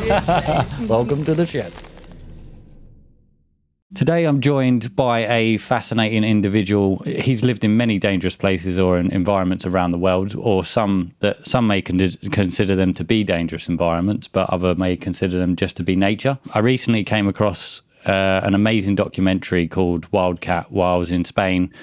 Welcome to the shed. Today I'm joined by a fascinating individual. He's lived in many dangerous places or in environments around the world, or some may consider them to be dangerous environments, but other may consider them just to be nature. I recently came across an amazing documentary called Wildcat while I was in Spain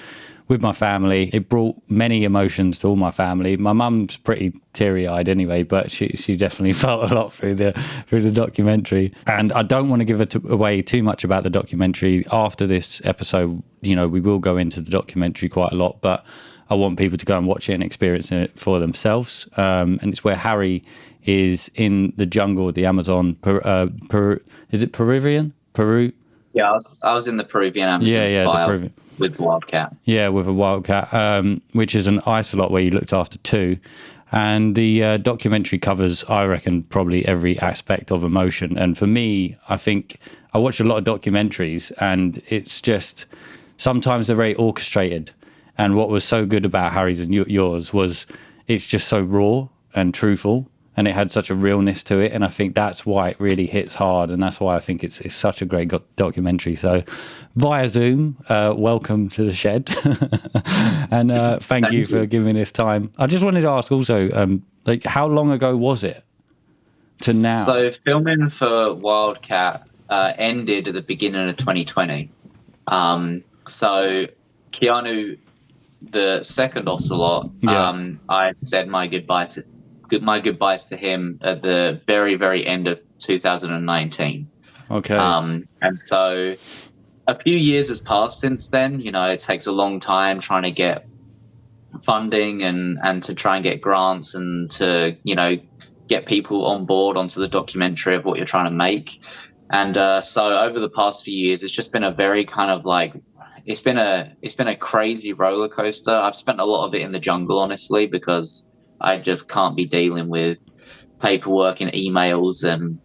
with my family. It brought many emotions to all my family. My mum's pretty teary-eyed anyway, but she definitely felt a lot through the documentary. And I don't want to give away too much about the documentary. After this episode, we will go into the documentary quite a lot, but I want people to go and watch it and experience it for themselves. And it's where Harry is in the jungle, the Amazon. Is it Peruvian? Peru? Yeah, I was in the Peruvian Amazon the Peruvian. With Wildcat. Yeah, with a Wildcat, which is an isolate where you looked after two. And the documentary covers, I reckon, probably every aspect of emotion. And for me, I think I watch a lot of documentaries and it's just, sometimes they're very orchestrated. And what was so good about Harry's and yours was it's just so raw and truthful. And it had such a realness to it. And I think that's why it really hits hard. And that's why I think it's such a great documentary. So via Zoom, welcome to the shed. And thank you for giving me this time. I just wanted to ask also, how long ago was it to now? So filming for Wildcat ended at the beginning of 2020. So Keanu, the second ocelot, I said my goodbyes to him at the very, very end of 2019. Okay. And so a few years has passed since then. It takes a long time trying to get funding and to try and get grants and to, get people on board onto the documentary of what you're trying to make. And so over the past few years, it's just been a very kind of like, it's been a crazy roller coaster. I've spent a lot of it in the jungle, honestly, because I just can't be dealing with paperwork and emails and,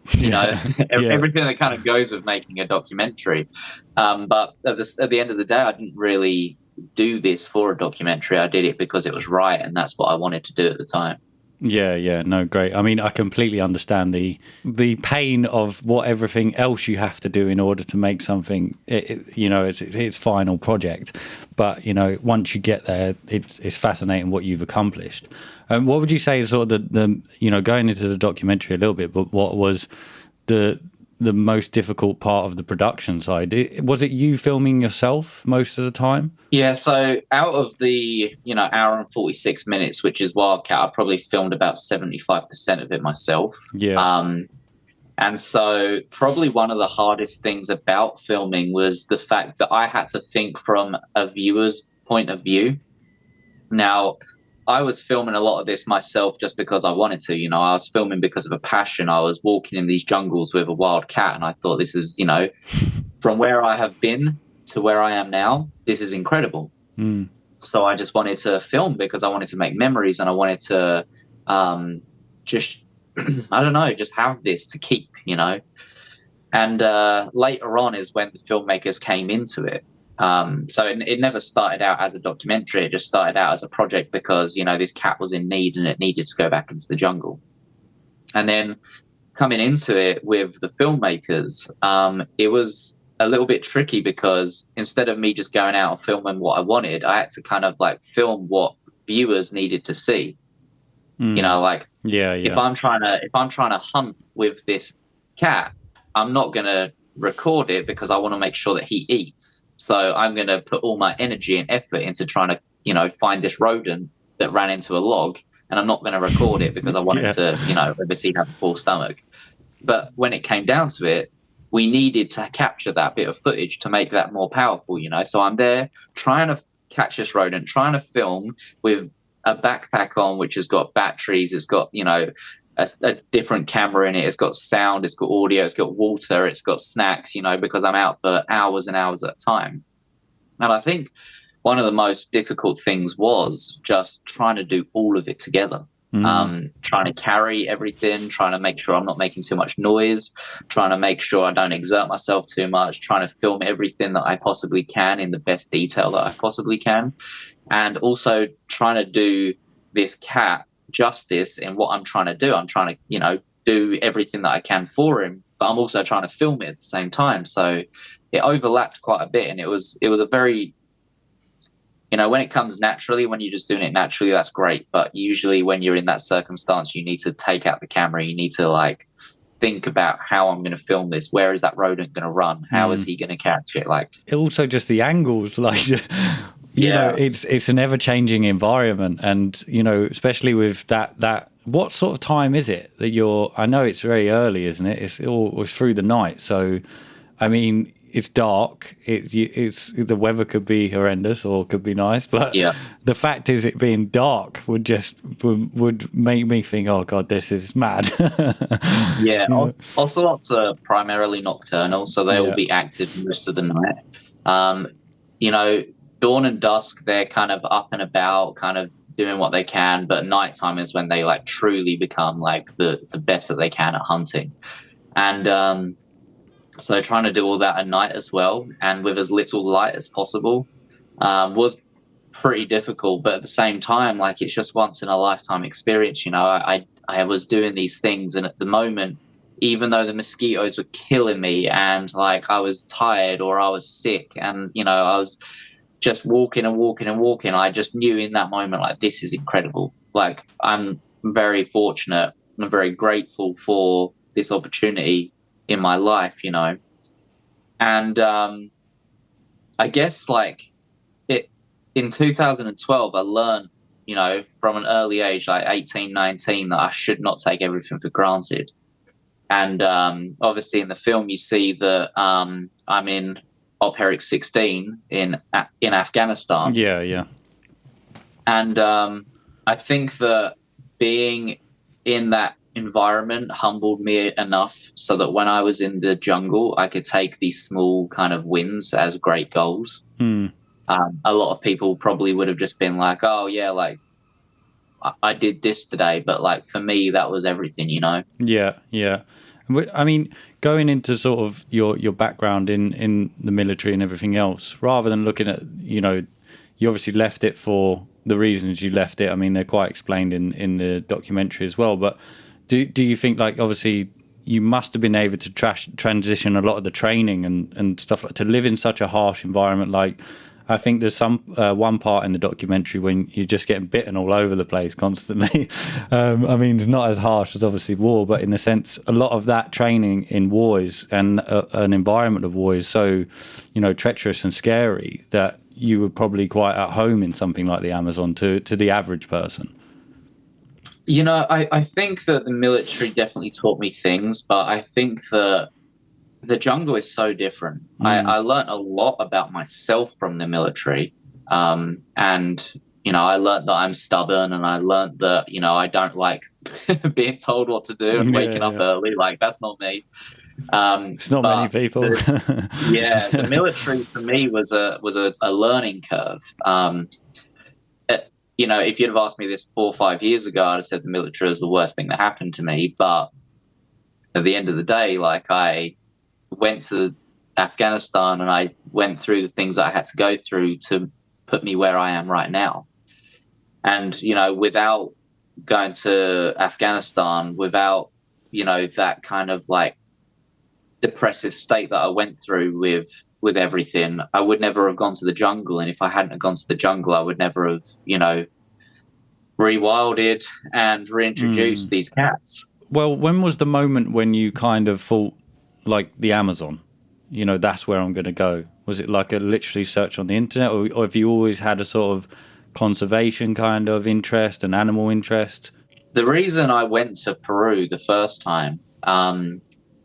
everything that kind of goes with making a documentary. But at the end of the day, I didn't really do this for a documentary. I did it because it was right, and that's what I wanted to do at the time. Yeah, no, great. I mean, I completely understand the pain of what everything else you have to do in order to make something, it's final project. But, once you get there, it's fascinating what you've accomplished. What would you say is sort of the going into the documentary a little bit, but what was the most difficult part of the production side? Was it you filming yourself most of the time? Yeah, so out of the, hour and 46 minutes, which is Wildcat, I probably filmed about 75% of it myself. Yeah. And so probably one of the hardest things about filming was the fact that I had to think from a viewer's point of view. Now, I was filming a lot of this myself just because I wanted to. I was filming because of a passion. I was walking in these jungles with a wild cat, and I thought this is, from where I have been to where I am now, this is incredible. Mm. So I just wanted to film because I wanted to make memories, and I wanted to just, I don't know, just have this to keep, And later on is when the filmmakers came into it. So it never started out as a documentary. It just started out as a project because, this cat was in need and it needed to go back into the jungle. And then coming into it with the filmmakers, it was a little bit tricky because instead of me just going out and filming what I wanted, I had to kind of like film what viewers needed to see. If I'm trying to hunt with this cat, I'm not going to record it because I want to make sure that he eats. So I'm going to put all my energy and effort into trying to, find this rodent that ran into a log, and I'm not going to record it because I wanted to, obviously have a full stomach. But when it came down to it, we needed to capture that bit of footage to make that more powerful, So I'm there trying to catch this rodent, trying to film with a backpack on, which has got batteries, it's got, a different camera in it, it's got sound, it's got audio, it's got water, it's got snacks, because I'm out for hours and hours at a time. And I think one of the most difficult things was just trying to do all of it together. Trying to carry everything, trying to make sure I'm not making too much noise, trying to make sure I don't exert myself too much, trying to film everything that I possibly can in the best detail that I possibly can, and also trying to do this cat justice in what I'm trying to do. I'm trying to, do everything that I can for him, but I'm also trying to film it at the same time. So it overlapped quite a bit, and it was a very, when it comes naturally, when you're just doing it naturally, that's great. But usually when you're in that circumstance, you need to take out the camera. You need to like think about how I'm going to film this. Where is that rodent going to run? How is he going to catch it? Like, also just the angles, like, it's an ever changing environment. And, especially with that, what sort of time is it that I know it's very early, isn't it? It's through the night. So, I mean, it's dark. It's the weather could be horrendous or could be nice, but the fact is, it being dark would make me think, oh god, this is mad. Ocelots are primarily nocturnal, so they will be active most of the night. Dawn and dusk, they're kind of up and about, kind of doing what they can, but nighttime is when they like truly become like the best that they can at hunting. And so trying to do all that at night as well, and with as little light as possible, was pretty difficult. But at the same time, like, it's just once in a lifetime experience. I was doing these things, and at the moment, even though the mosquitoes were killing me, and like I was tired or I was sick, and I was just walking and walking and walking, I just knew in that moment, like, this is incredible. Like, I'm very fortunate and very grateful for this opportunity in my life, and I guess like in 2012 I learned, from an early age, like 18, 19, that I should not take everything for granted. And obviously in the film you see that I'm in Op Herrick 16 in Afghanistan. And I think that being in that environment humbled me enough so that when I was in the jungle, I could take these small kind of wins as great goals. A lot of people probably would have just been like, oh yeah, like I did this today, but like for me that was everything. I mean, going into sort of your background in the military and everything else, rather than looking at, you obviously left it for the reasons you left it. I mean, they're quite explained in the documentary as well, but do you think, like, obviously you must have been able to transition a lot of the training and stuff, like, to live in such a harsh environment? Like, I think there's some one part in the documentary when you're just getting bitten all over the place constantly. I mean, it's not as harsh as obviously war, but in a sense, a lot of that training in war is, and an environment of war is so, treacherous and scary that you were probably quite at home in something like the Amazon to the average person. I think that the military definitely taught me things, but I think that the jungle is so different. I learned a lot about myself from the military. And, I learned that I'm stubborn, and I learned that, I don't like being told what to do and waking up early. Like, that's not me. It's not many people. The military for me was a learning curve. If you'd have asked me this 4 or 5 years ago, I'd have said the military was the worst thing that happened to me. But at the end of the day, like, I went to Afghanistan and I went through the things that I had to go through to put me where I am right now. And, without going to Afghanistan, without, that kind of like depressive state that I went through with everything, I would never have gone to the jungle. And if I hadn't gone to the jungle, I would never have, rewilded and reintroduced these cats. Well, when was the moment when you kind of thought, like, the Amazon, that's where I'm going to go? Was it like a literally search on the internet, or have you always had a sort of conservation kind of interest and animal interest? The reason I went to Peru the first time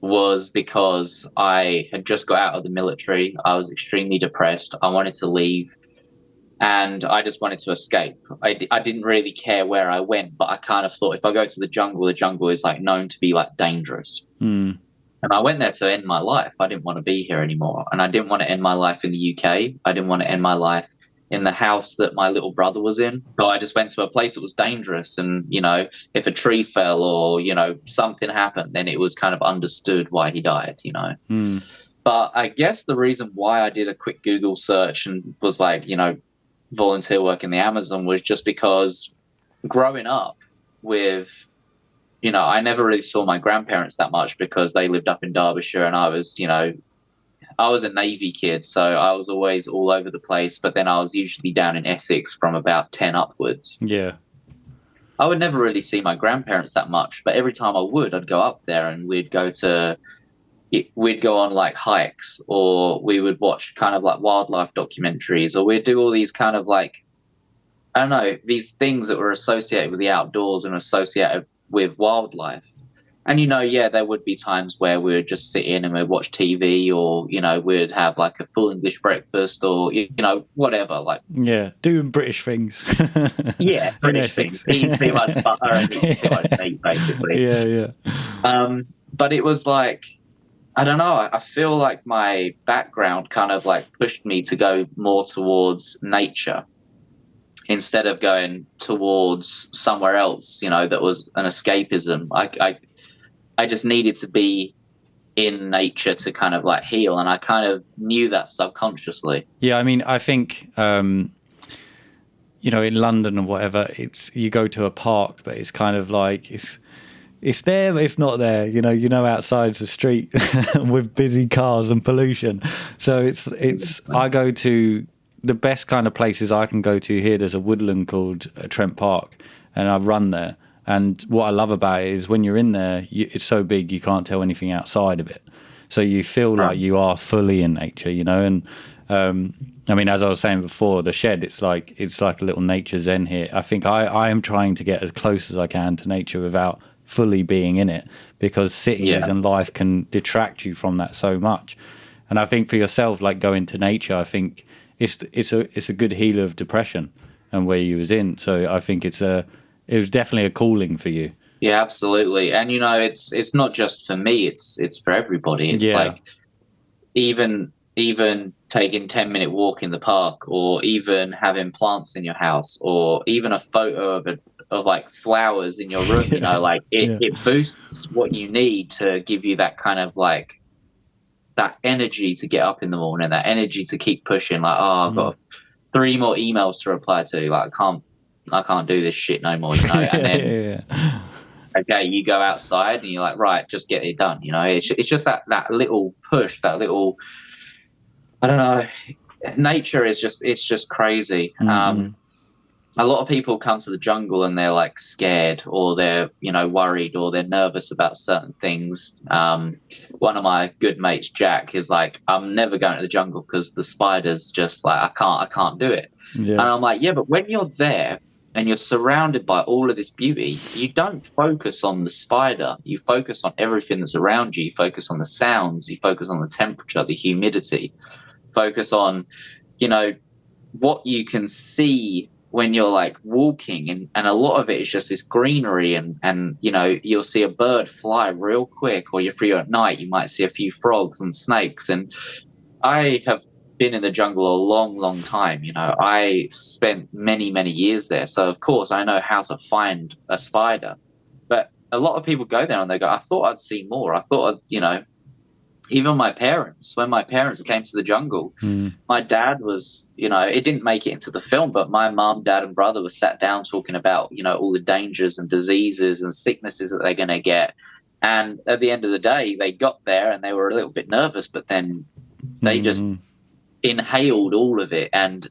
was because I had just got out of the military. I was extremely depressed. I wanted to leave, and I just wanted to escape. I didn't really care where I went, but I kind of thought, if I go to the jungle is like known to be like dangerous. And I went there to end my life. I didn't want to be here anymore. And I didn't want to end my life in the UK. I didn't want to end my life in the house that my little brother was in. So I just went to a place that was dangerous. And, if a tree fell or, something happened, then it was kind of understood why he died, But I guess the reason why I did a quick Google search and was like, volunteer work in the Amazon was just because growing up with I never really saw my grandparents that much because they lived up in Derbyshire, and I was a Navy kid, so I was always all over the place. But then I was usually down in Essex from about 10 upwards. Yeah. I would never really see my grandparents that much, but every time I would, I'd go up there and we'd go on like hikes, or we would watch kind of like wildlife documentaries, or we'd do all these kind of like, I don't know, these things that were associated with the outdoors and associated with wildlife. And, there would be times where we would just sit in and we'd watch TV, or, we'd have like a full English breakfast, or, whatever. Like, yeah, doing British things. Yeah, British things. Eating too much butter and eating too much meat, basically. Yeah. But it was like, I don't know, I feel like my background kind of like pushed me to go more towards nature instead of going towards somewhere else, that was an escapism. I just needed to be in nature to kind of like heal, and I kind of knew that subconsciously. Yeah, I mean, I think in London or whatever, you go to a park, but it's kind of like it's there, but it's not there. Outside the street with busy cars and pollution. So it's I go to the best kind of places I can go to here. There's a woodland called Trent Park, and I run there. And what I love about it is when you're in there, it's so big you can't tell anything outside of it. So you feel like you are fully in nature, And I mean, as I was saying before, the shed, it's like a little nature zen here. I think I am trying to get as close as I can to nature without fully being in it, because cities and life can detract you from that so much. And I think for yourself, like going to nature, I think it's a good healer of depression and where you was in. So I think it was definitely a calling for you. Yeah, absolutely. And it's not just for me, it's for everybody. It's like even taking 10-minute walk in the park, or even having plants in your house, or even a photo of like flowers in your room, it boosts what you need to give you that kind of like that energy to get up in the morning, that energy to keep pushing, like, I've got 3 more emails to reply to, like I can't do this shit no more, and then okay, you go outside and you're like, right, just get it done. It's just that little push, that little, I don't know, nature is just crazy. A lot of people come to the jungle and they're like scared, or they're worried, or they're nervous about certain things. One of my good mates, Jack, is like, I'm never going to the jungle because the spiders just like, I can't do it. And I'm like, yeah, but when you're there and you're surrounded by all of this beauty, you don't focus on the spider. You focus on everything that's around you. You focus on the sounds. You focus on the temperature, the humidity. Focus on, what you can see when you're like walking, and a lot of it is just this greenery, and you'll see a bird fly real quick, or you're free at night, you might see a few frogs and snakes. And I have been in the jungle a long time. I spent many years there, so of course I know how to find a spider. But a lot of people go there and they go, I thought I'd see more. I thought even my parents, when my parents came to the jungle, my dad was, it didn't make it into the film, but my mom, dad and brother were sat down talking about, all the dangers and diseases and sicknesses that they're going to get. And at the end of the day, they got there and they were a little bit nervous, but then they just inhaled all of it and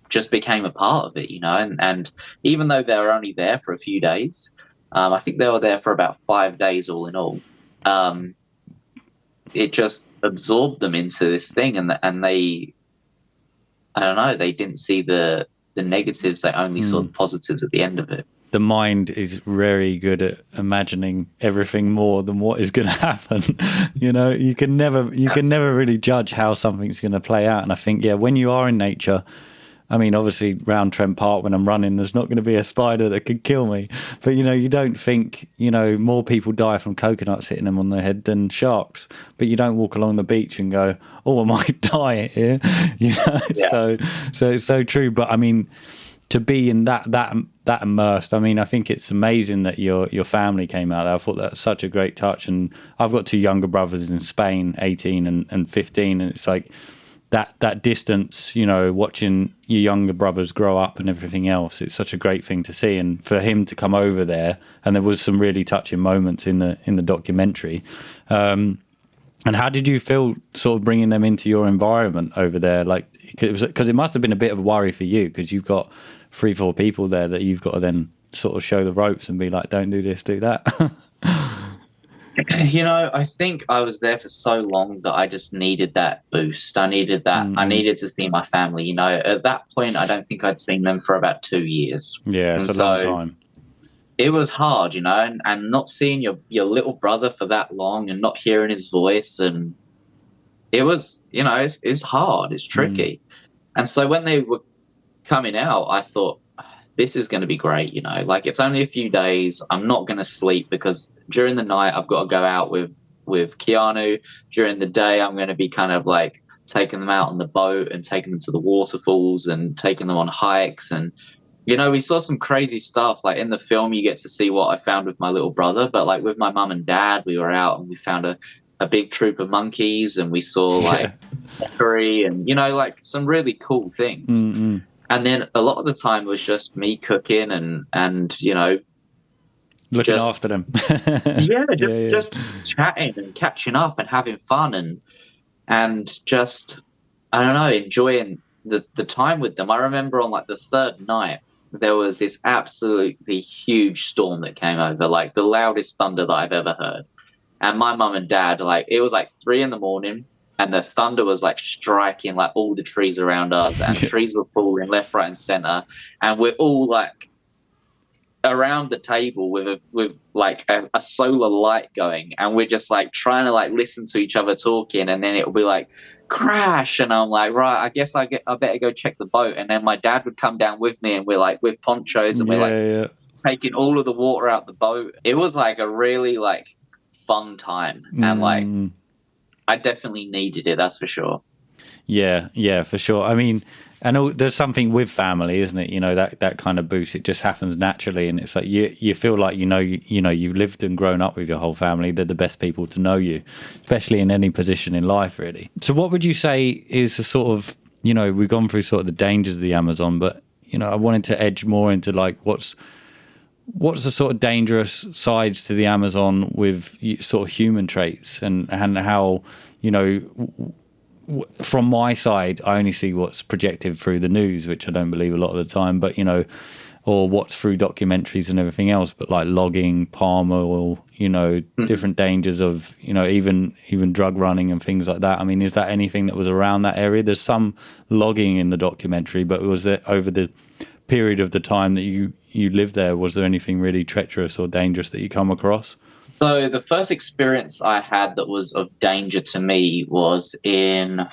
just became a part of it, and even though they were only there for a few days, I think they were there for about 5 days all in all, it just absorbed them into this thing, and they, I don't know, they didn't see the negatives, they only saw the positives at the end of it. The mind is very good at imagining everything more than what is going to happen. You can never really judge how something's going to play out. And I think, when you are in nature, I mean, obviously round Trent Park when I'm running, there's not going to be a spider that could kill me. But, you don't think, more people die from coconuts hitting them on the head than sharks. But you don't walk along the beach and go, oh, I might die here. So it's so true. But I mean, to be in that immersed, I mean, I think it's amazing that your family came out there. I thought that's such a great touch. And I've got 2 younger brothers in Spain, 18 and 15. And it's like, that distance, you know, watching your younger brothers grow up and everything else, it's such a great thing to see. And for him to come over there, and there was some really touching moments in the documentary. And how did you feel sort of bringing them into your environment over there? Like, because it must have been a bit of a worry for you, because you've got 3-4 people there that you've got to then sort of show the ropes and be like, don't do this, do that. You know, I think I was there for so long that I just needed that boost. I needed that. I needed to see my family. You know, at that point, I don't think I'd seen them for about 2 years. Yeah, it's a long time. It was hard, you know, and not seeing your little brother for that long and not hearing his voice. And it was, you know, it's hard. It's tricky. And so when they were coming out, I thought, this is going to be great, you know, like it's only a few days. I'm not going to sleep because during the night I've got to go out with Keanu. During the day, I'm going to be kind of like taking them out on the boat and taking them to the waterfalls and taking them on hikes. And, you know, we saw some crazy stuff. Like in the film, you get to see what I found with my little brother. But like with my mum and dad, we were out and we found a big troop of monkeys, and we saw like pottery and, you know, like some really cool things. And then a lot of the time was just me cooking and you know, looking after them. just chatting and catching up and having fun and just, I don't know, enjoying the time with them. I remember on like the third night, there was this absolutely huge storm that came over, like the loudest thunder that I've ever heard. And my mum and dad, like it was like 3 a.m. and the thunder was like striking like all the trees around us, and trees were falling left, right, and center. And we're all like around the table with like a solar light going, and we're just like trying to like listen to each other talking, and then it'll be like crash, and I'm like, right, I guess I better go check the boat. And then my dad would come down with me, and we're like with ponchos, and we're like taking all of the water out the boat. It was like a really like fun time, and like I definitely needed it, that's for sure. Yeah, for sure. I mean, and there's something with family, isn't it? You know, that kind of boost, it just happens naturally, and it's like you feel like you know you've lived and grown up with your whole family. They're the best people to know you, especially in any position in life, really. So what would you say is the sort of, you know, we've gone through sort of the dangers of the Amazon, but, you know, I wanted to edge more into like what's the sort of dangerous sides to the Amazon with sort of human traits, and how, you know, from my side, I only see what's projected through the news, which I don't believe a lot of the time, but, you know, or what's through documentaries and everything else, but like logging, palm oil, you know, different dangers of, you know, even drug running and things like that. I mean, is that anything that was around that area? There's some logging in the documentary, but was it over the period of the time that you lived there, was there anything really treacherous or dangerous that you come across? So the first experience I had that was of danger to me was in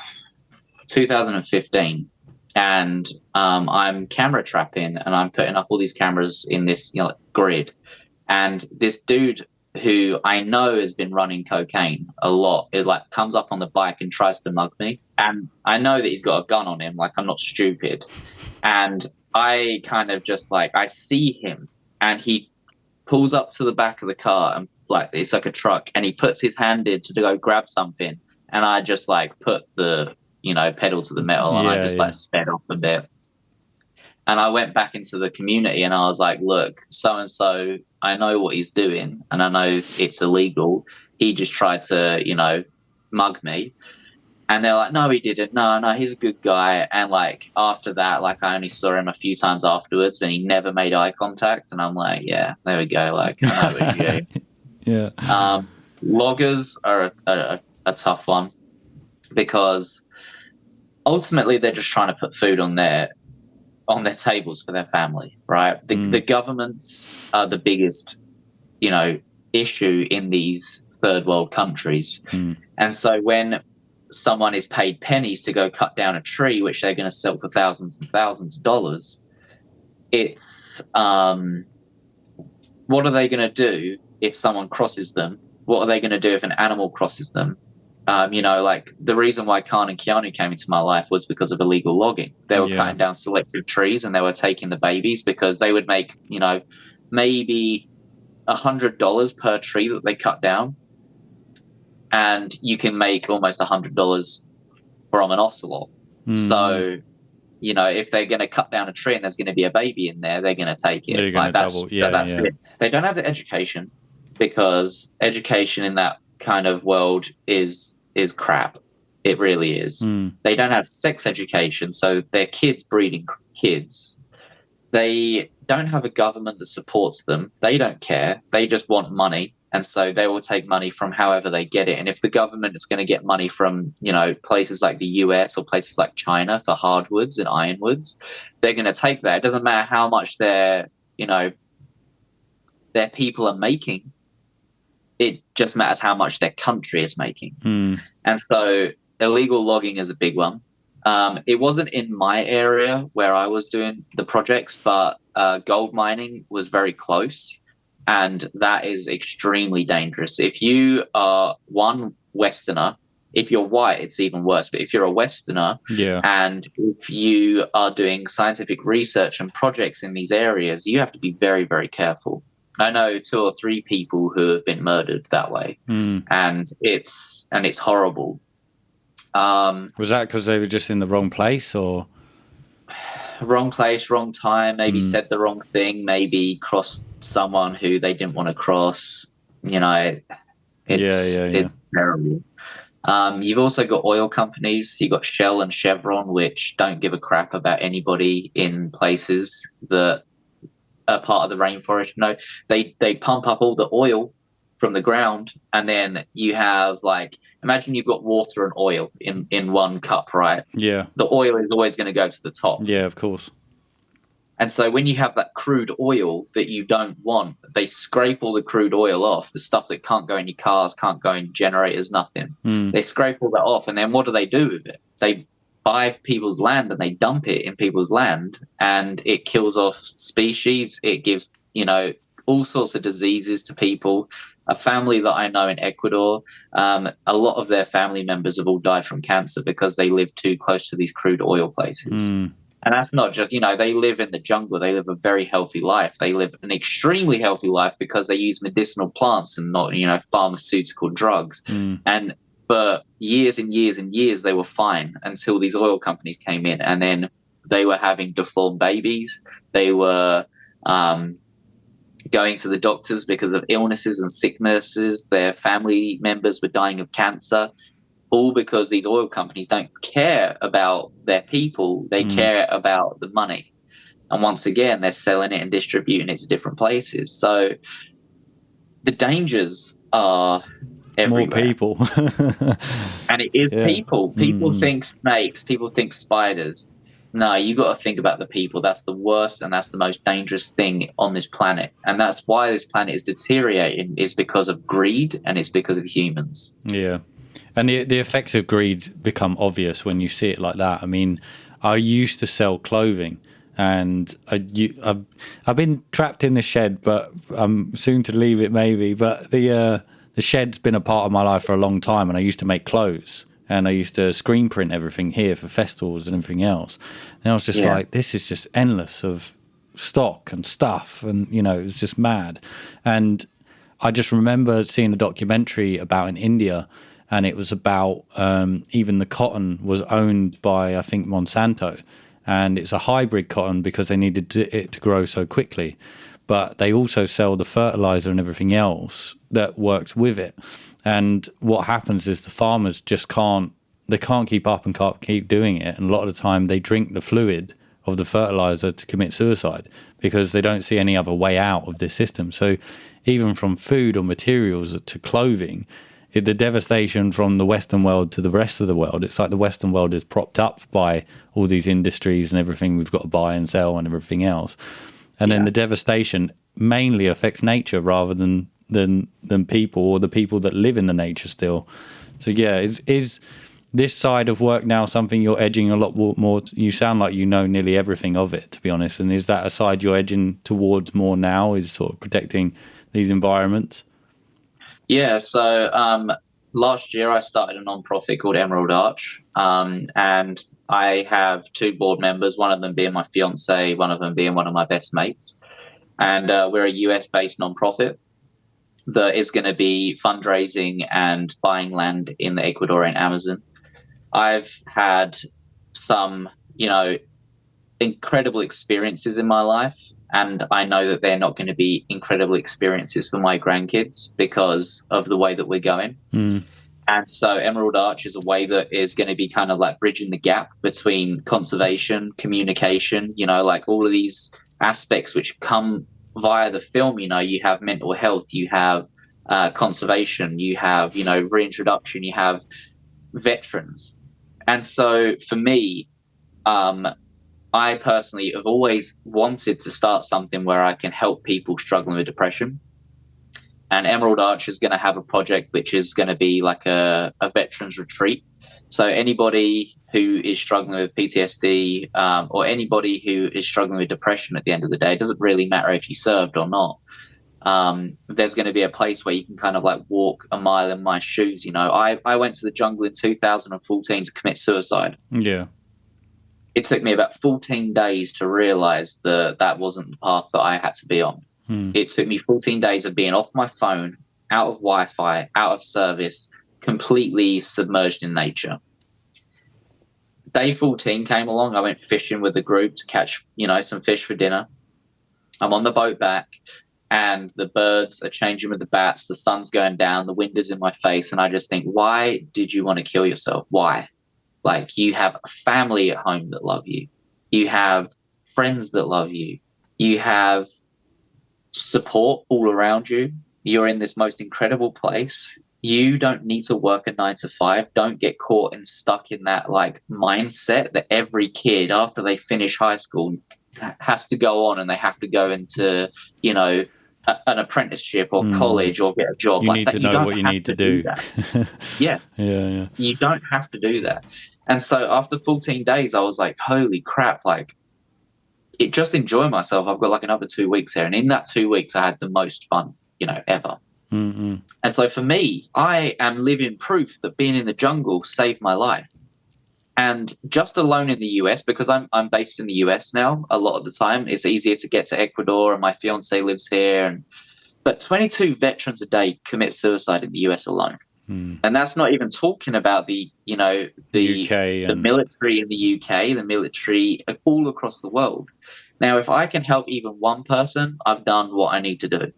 2015, and I'm camera trapping, and I'm putting up all these cameras in this, you know, grid, and this dude who I know has been running cocaine a lot is like comes up on the bike and tries to mug me, and I know that he's got a gun on him, like I'm not stupid, and I kind of just like, I see him and he pulls up to the back of the car, and like it's like a truck, and he puts his hand in to go grab something, and I just like put the, you know, pedal to the metal, and I just like sped off a bit. And I went back into the community and I was like, look, so-and-so, I know what he's doing and I know it's illegal. He just tried to, you know, mug me. And they're like, no, he didn't. No, he's a good guy. And like after that, like I only saw him a few times afterwards, but he never made eye contact. And I'm like, yeah, there we go. Like, I know it was you. Yeah. Loggers are a tough one, because ultimately they're just trying to put food on their tables for their family, right? The governments are the biggest, you know, issue in these third world countries. And so when someone is paid pennies to go cut down a tree, which they're going to sell for thousands and thousands of dollars, it's what are they going to do if someone crosses them? What are they going to do if an animal crosses them? You know, like the reason why Khan and Keanu came into my life was because of illegal logging. They were cutting down selective trees and they were taking the babies, because they would make, you know, maybe $100 per tree that they cut down. And you can make almost $100 from an ocelot. So, you know, if they're going to cut down a tree and there's going to be a baby in there, they're going to take it. They're Like going to double. Yeah, that's yeah. it. They don't have the education, because education in that kind of world is crap. It really is. They don't have sex education, so their kids breeding kids. They don't have a government that supports them. They don't care. They just want money. And so they will take money from however they get it. And if the government is going to get money from, you know, places like the US or places like China for hardwoods and ironwoods, they're going to take that. It doesn't matter how much their people are making. It just matters how much their country is making. And so illegal logging is a big one. It wasn't in my area where I was doing the projects, but gold mining was very close, and that is extremely dangerous. If you are one Westerner, if you're white, it's even worse. But if you're a Westerner, and if you are doing scientific research and projects in these areas, you have to be very, very careful. I know 2 or 3 people who have been murdered that way, and it's horrible. Was that because they were just in the wrong place, or wrong place, wrong time? Maybe said the wrong thing. Maybe crossed someone who they didn't want to cross. You know, it's terrible. You've also got oil companies. You've got Shell and Chevron, which don't give a crap about anybody in places that are part of the rainforest. No, they pump up all the oil from the ground, and then you have, like, imagine you've got water and oil in one cup, right? Yeah. The oil is always going to go to the top. Yeah, of course. And so when you have that crude oil that you don't want, they scrape all the crude oil off, the stuff that can't go in your cars, can't go in generators, nothing. They scrape all that off, and then what do they do with it? They buy people's land and they dump it in people's land, and it kills off species. It gives, you know, all sorts of diseases to people. A family that I know in Ecuador, a lot of their family members have all died from cancer because they live too close to these crude oil places. And that's not just, you know, they live in the jungle. They live a very healthy life. They live an extremely healthy life because they use medicinal plants and not, you know, pharmaceutical drugs. And for years and years and years, they were fine until these oil companies came in, and then they were having deformed babies. They were going to the doctors because of illnesses and sicknesses. Their family members were dying of cancer, all because these oil companies don't care about their people. They care about the money. And once again, they're selling it and distributing it to different places. So the dangers are everywhere. More people. And it is people. People think snakes. People think spiders. No, you got to think about the people. That's the worst and that's the most dangerous thing on this planet. And that's why this planet is deteriorating, is because of greed, and it's because of humans. Yeah. And the effects of greed become obvious when you see it like that. I mean, I used to sell clothing, and I've been trapped in the shed, but I'm soon to leave it maybe. But the shed's been a part of my life for a long time, and I used to make clothes. And I used to screen print everything here for festivals and everything else. And I was just like, this is just endless of stock and stuff. And, you know, it was just mad. And I just remember seeing a documentary about in India, and it was about even the cotton was owned by, I think, Monsanto. And it's a hybrid cotton because they needed it to grow so quickly. But they also sell the fertilizer and everything else that works with it. And what happens is the farmers just can't keep up and can't keep doing it. And a lot of the time they drink the fluid of the fertilizer to commit suicide because they don't see any other way out of this system. So even from food or materials to clothing, the devastation from the Western world to the rest of the world, it's like the Western world is propped up by all these industries and everything we've got to buy and sell and everything else. And then the devastation mainly affects nature rather than people, or the people that live in the nature still. So is this side of work now something you're edging a lot more? You sound like you know nearly everything of it, to be honest. And is that a side you're edging towards more now, is sort of protecting these environments? Yeah, so last year I started a non-profit called Emerald Arch, and I have 2 board members, one of them being my fiance, one of them being one of my best mates. And we're a US-based non-profit that is going to be fundraising and buying land in the Ecuadorian Amazon. I've had some, incredible experiences in my life, and I know that they're not going to be incredible experiences for my grandkids because of the way that we're going. And so Emerald Arch is a way that is going to be kind of like bridging the gap between conservation, communication, like all of these aspects which come via the film. You have mental health, you have conservation, you have, reintroduction, you have veterans. And so for me, I personally have always wanted to start something where I can help people struggling with depression. And Emerald Arch is going to have a project which is going to be like a veterans retreat. So anybody who is struggling with PTSD or anybody who is struggling with depression at the end of the day, it doesn't really matter if you served or not. There's going to be a place where you can kind of like walk a mile in my shoes. I went to the jungle in 2014 to commit suicide. Yeah. It took me about 14 days to realize that wasn't the path that I had to be on. It took me 14 days of being off my phone, out of Wi-Fi, out of service, completely submerged in nature. Day 14 came along. I went fishing with the group to catch, some fish for dinner. I'm on the boat back, and the birds are changing with the bats. The sun's going down. The wind is in my face. And I just think, why did you want to kill yourself? Why? Like, you have a family at home that love you. You have friends that love you. You have support all around you. You're in this most incredible place. You don't need to work a 9 to 5. Don't get caught and stuck in that like mindset that every kid after they finish high school has to go on and they have to go into, an apprenticeship or college or get a job. You like need that. to know what you need to do. Yeah. Yeah. You don't have to do that. And so after 14 days, I was like, holy crap, like, just enjoy myself. I've got like another 2 weeks here. And in that 2 weeks, I had the most fun, ever. Mm-hmm. And so for me, I am living proof that being in the jungle saved my life. And just alone in the US, because I'm based in the US now, a lot of the time, it's easier to get to Ecuador, and my fiance lives here. But 22 veterans a day commit suicide in the US alone. And that's not even talking about the UK, the military in the UK, the military all across the world. Now, if I can help even one person, I've done what I need to do.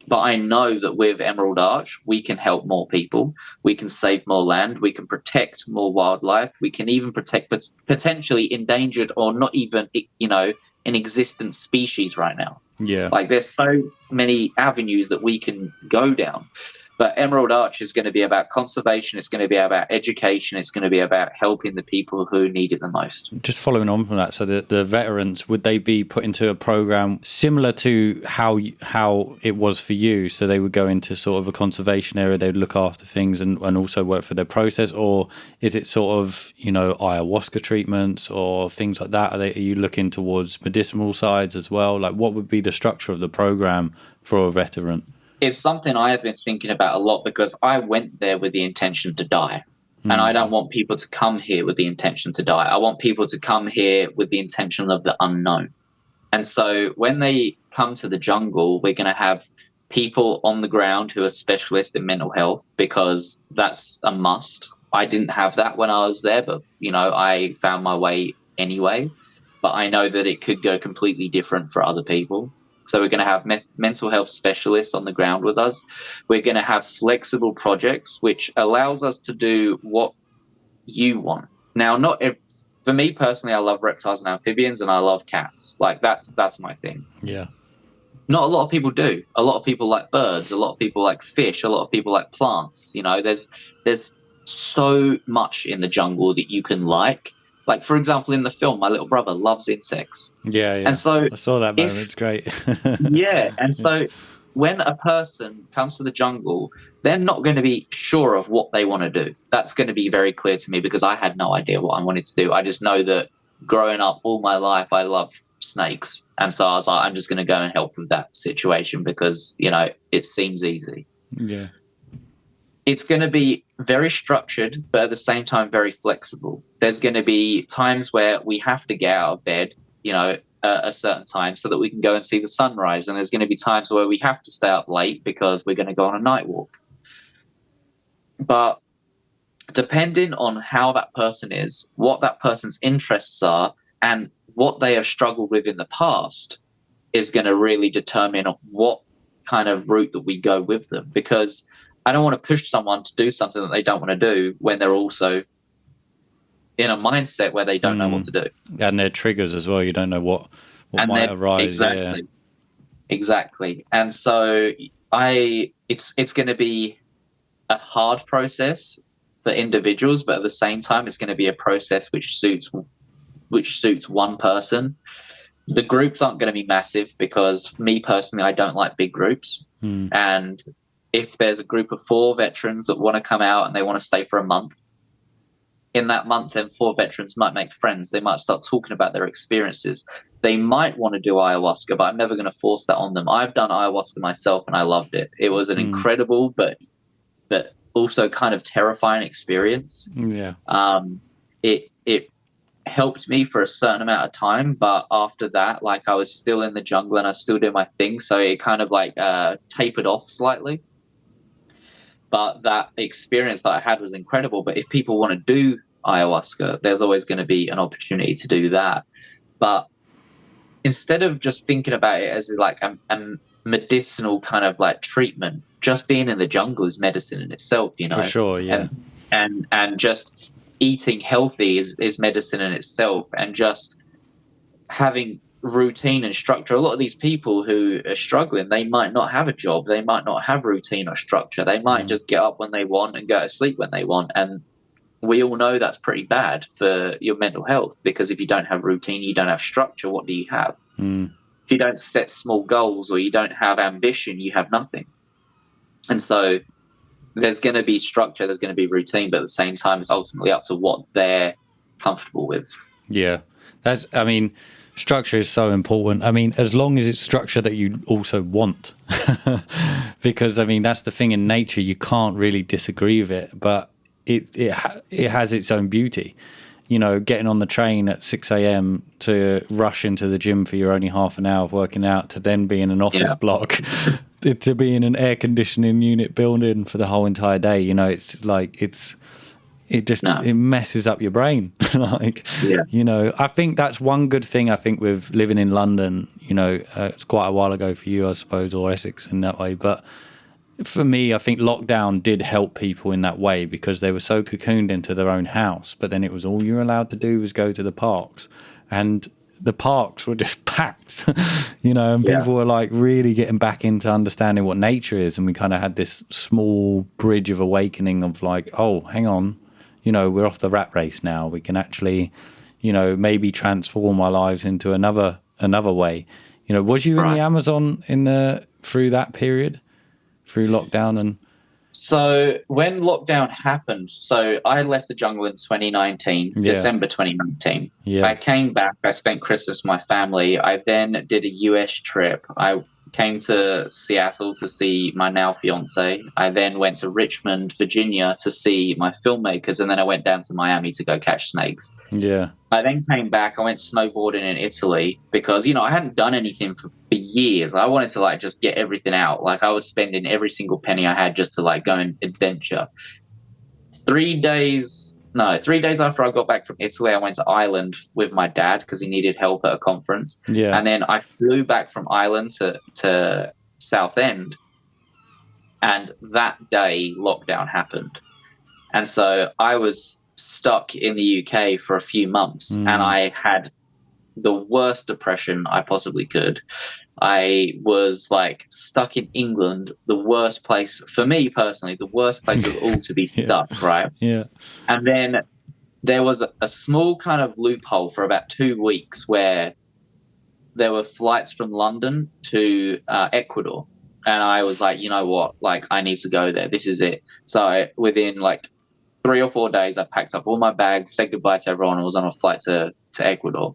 But I know that with Emerald Arch, we can help more people. We can save more land. We can protect more wildlife. We can even protect potentially endangered or not even, in existent species right now. Yeah. Like, there's so many avenues that we can go down. But Emerald Arch is going to be about conservation. It's going to be about education. It's going to be about helping the people who need it the most. Just following on from that, so the veterans, would they be put into a program similar to how it was for you? So they would go into sort of a conservation area, they'd look after things and also work for their process? Or is it sort of, ayahuasca treatments or things like that? Are you looking towards medicinal sides as well? Like, what would be the structure of the program for a veteran? It's something I have been thinking about a lot because I went there with the intention to die. And I don't want people to come here with the intention to die. I want people to come here with the intention of the unknown. And so when they come to the jungle, we're going to have people on the ground who are specialists in mental health, because that's a must. I didn't have that when I was there, but, I found my way anyway. But I know that it could go completely different for other people. So we're going to have mental health specialists on the ground with us. We're going to have flexible projects, which allows us to do what you want. Now, for me personally, I love reptiles and amphibians, and I love cats. Like, that's my thing. Yeah. Not a lot of people do. A lot of people like birds. A lot of people like fish. A lot of people like plants. There's so much in the jungle that you can like. Like, for example, in the film, my little brother loves insects. Yeah. And so I saw that moment. It's great. Yeah. And so when a person comes to the jungle, they're not going to be sure of what they want to do. That's going to be very clear to me because I had no idea what I wanted to do. I just know that growing up all my life, I love snakes. And so I was like, I'm just going to go and help with that situation because, it seems easy. Yeah. It's going to be very structured, but at the same time, very flexible. There's going to be times where we have to get out of bed, a certain time so that we can go and see the sunrise. And there's going to be times where we have to stay up late because we're going to go on a night walk. But depending on how that person is, what that person's interests are, and what they have struggled with in the past, is going to really determine what kind of route that we go with them. Because I don't want to push someone to do something that they don't want to do when they're also in a mindset where they don't know what to do. And their triggers as well. You don't know what might arise. Exactly. Exactly. And so it's going to be a hard process for individuals, but at the same time, it's going to be a process which suits one person. The groups aren't going to be massive because me personally, I don't like big groups. And if there's a group of 4 veterans that want to come out and they want to stay for a month, in that month, then 4 veterans might make friends. They might start talking about their experiences. They might want to do ayahuasca, but I'm never going to force that on them. I've done ayahuasca myself and I loved it. It was an incredible, but also kind of terrifying experience. Yeah. It helped me for a certain amount of time, but after that, like, I was still in the jungle and I still did my thing. So it kind of like tapered off slightly. But that experience that I had was incredible. But if people want to do ayahuasca, there's always going to be an opportunity to do that. But instead of just thinking about it as like a medicinal kind of like treatment, just being in the jungle is medicine in itself, you know. For sure, yeah. And just eating healthy is medicine in itself, and just having routine and structure. A lot of these people who are struggling, they might not have a job, they might not have routine or structure, they might just get up when they want and go to sleep when they want, and we all know that's pretty bad for your mental health, because if you don't have routine, you don't have structure, what do you have? If you don't set small goals or you don't have ambition, you have nothing. And so there's going to be structure, there's going to be routine, but at the same time, it's ultimately up to what they're comfortable with. Yeah, I mean, structure is so important. I mean, as long as it's structure that you also want, because I mean, that's the thing in nature, you can't really disagree with it, but it has its own beauty. You know, getting on the train at 6 a.m. to rush into the gym for your only half an hour of working out, to then be in an office block, to be in an air conditioning unit building for the whole entire day. You know, it's like it messes up your brain. You know, I think that's one good thing. I think with living in London, you know, it's quite a while ago for you, I suppose, or Essex in that way, but for me, I think lockdown did help people in that way, because they were so cocooned into their own house, but then it was all you're allowed to do was go to the parks, and the parks were just packed, you know, and people were like really getting back into understanding what nature is. And we kind of had this small bridge of awakening of like, oh, hang on, you know, we're off the rat race now. We can actually, you know, maybe transform our lives into another way. You know, was you in the Amazon through that period? Through lockdown? And so when lockdown happened, so I left the jungle in 2019, December 2019. I came back, I spent Christmas with my family. I then did a US trip. I came to Seattle to see my now fiance. I then went to Richmond, Virginia to see my filmmakers, and then I went down to Miami to go catch snakes. I then came back. I went snowboarding in Italy because, you know, I hadn't done anything for years. I wanted to like just get everything out. Like, I was spending every single penny I had just to like go and adventure. 3 days after I got back from Italy, I went to Ireland with my dad because he needed help at a conference. And then I flew back from Ireland to Southend, and that day lockdown happened. And so I was stuck in the UK for a few months, and I had the worst depression I possibly could. I was like stuck in England, the worst place for me personally, the worst place of all to be stuck, right? And then there was a small kind of loophole for about 2 weeks where there were flights from London to Ecuador. And I was like, you know what? Like, I need to go there. This is it. So within like 3 or 4 days, I packed up all my bags, said goodbye to everyone, and was on a flight to Ecuador.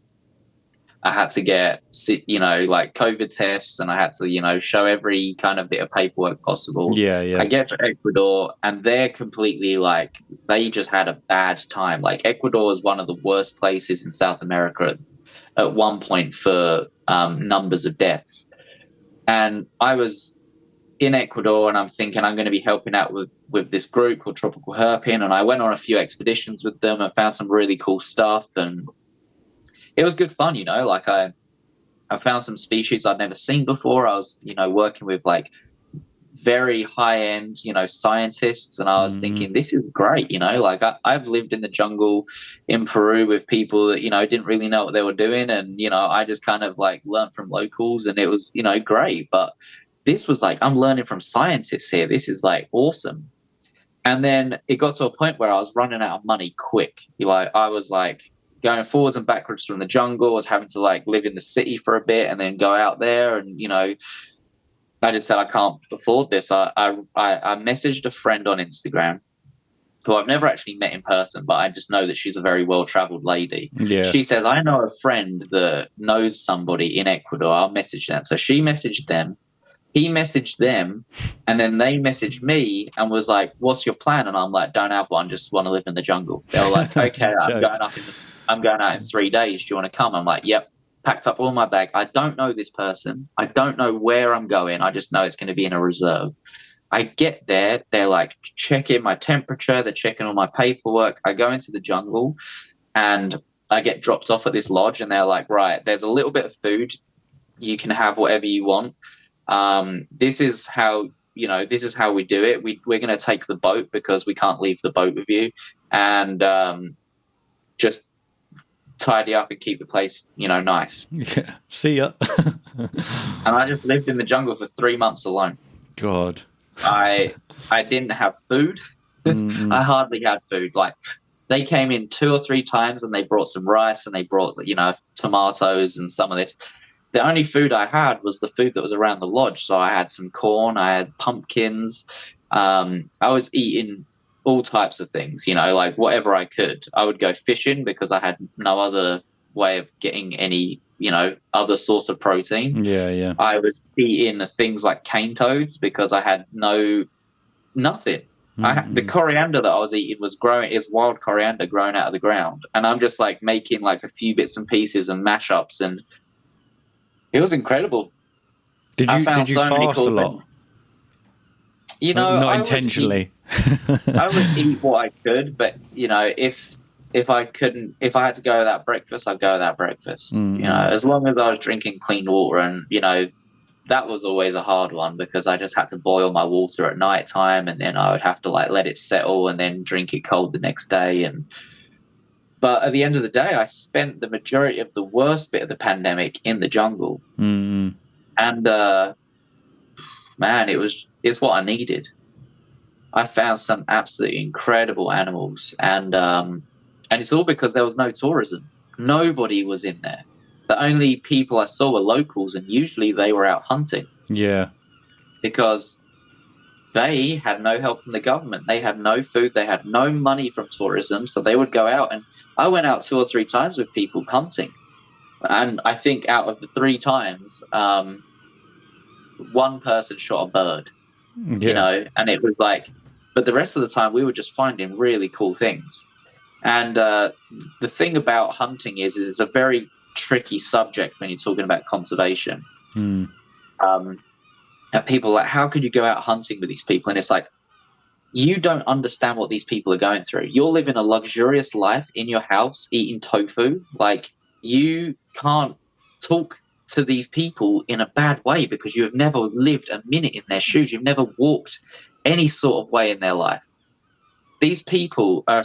I had to get, you know, like COVID tests, and I had to, you know, show every kind of bit of paperwork possible. I get to Ecuador, and they're completely like, they just had a bad time. Like, Ecuador is one of the worst places in South America at one point for numbers of deaths. And I was in Ecuador, and I'm thinking I'm going to be helping out with this group called Tropical Herping, and I went on a few expeditions with them and found some really cool stuff, and it was good fun, like I found some species I'd never seen before. I was, working with like very high end, scientists. And I was thinking, this is great. Like I've lived in the jungle in Peru with people that, didn't really know what they were doing. And, I just kind of like learned from locals, and it was, great. But this was like, I'm learning from scientists here. This is like awesome. And then it got to a point where I was running out of money quick. I was like going forwards and backwards from the jungle. I was having to like live in the city for a bit and then go out there. And, I just said, I can't afford this. I messaged a friend on Instagram who I've never actually met in person, but I just know that she's a very well-traveled lady. Yeah. She says, I know a friend that knows somebody in Ecuador. I'll message them. So she messaged them. He messaged them, and then they messaged me and was like, what's your plan? And I'm like, don't have one. Just want to live in the jungle. They were like, okay, I'm going out in 3 days. Do you want to come? I'm like, yep. Packed up all my bag. I don't know this person. I don't know where I'm going. I just know it's going to be in a reserve. I get there. They're like checking my temperature. They're checking all my paperwork. I go into the jungle and I get dropped off at this lodge, and they're like, right, there's a little bit of food. You can have whatever you want. This is how we do it. We're going to take the boat because we can't leave the boat with you. And just tidy up and keep the place, nice. Yeah. See ya. And I just lived in the jungle for 3 months alone. God. I didn't have food. I hardly had food. Like they came in 2 or 3 times and they brought some rice and they brought, tomatoes and some of this. The only food I had was the food that was around the lodge. So I had some corn, I had pumpkins. I was eating all types of things, like whatever I could. I would go fishing because I had no other way of getting any, other source of protein. Yeah. I was eating things like cane toads because I had nothing. The coriander that I was eating is wild coriander growing out of the ground. And I'm just like making like a few bits and pieces and mashups, and it was incredible. Did you fast a lot? Things. Not intentionally. I would eat what I could, but if I had to go without breakfast, I'd go without breakfast. As long as I was drinking clean water, and that was always a hard one because I just had to boil my water at night time, and then I would have to like let it settle and then drink it cold the next day. But at the end of the day, I spent the majority of the worst bit of the pandemic in the jungle, and man, it's what I needed. I found some absolutely incredible animals, and it's all because there was no tourism. Nobody was in there. The only people I saw were locals, and usually they were out hunting. Yeah. Because they had no help from the government. They had no food. They had no money from tourism, so they would go out. And I went out 2 or 3 times with people hunting. And I think out of the 3 times, one person shot a bird, and it was like, but the rest of the time we were just finding really cool things. And the thing about hunting is it's a very tricky subject when you're talking about conservation. And people are like, how could you go out hunting with these people? And it's like, you don't understand what these people are going through. You're living a luxurious life in your house, eating tofu. Like, you can't talk to these people in a bad way because you have never lived a minute in their shoes. You've never walked any sort of way in their life. These people are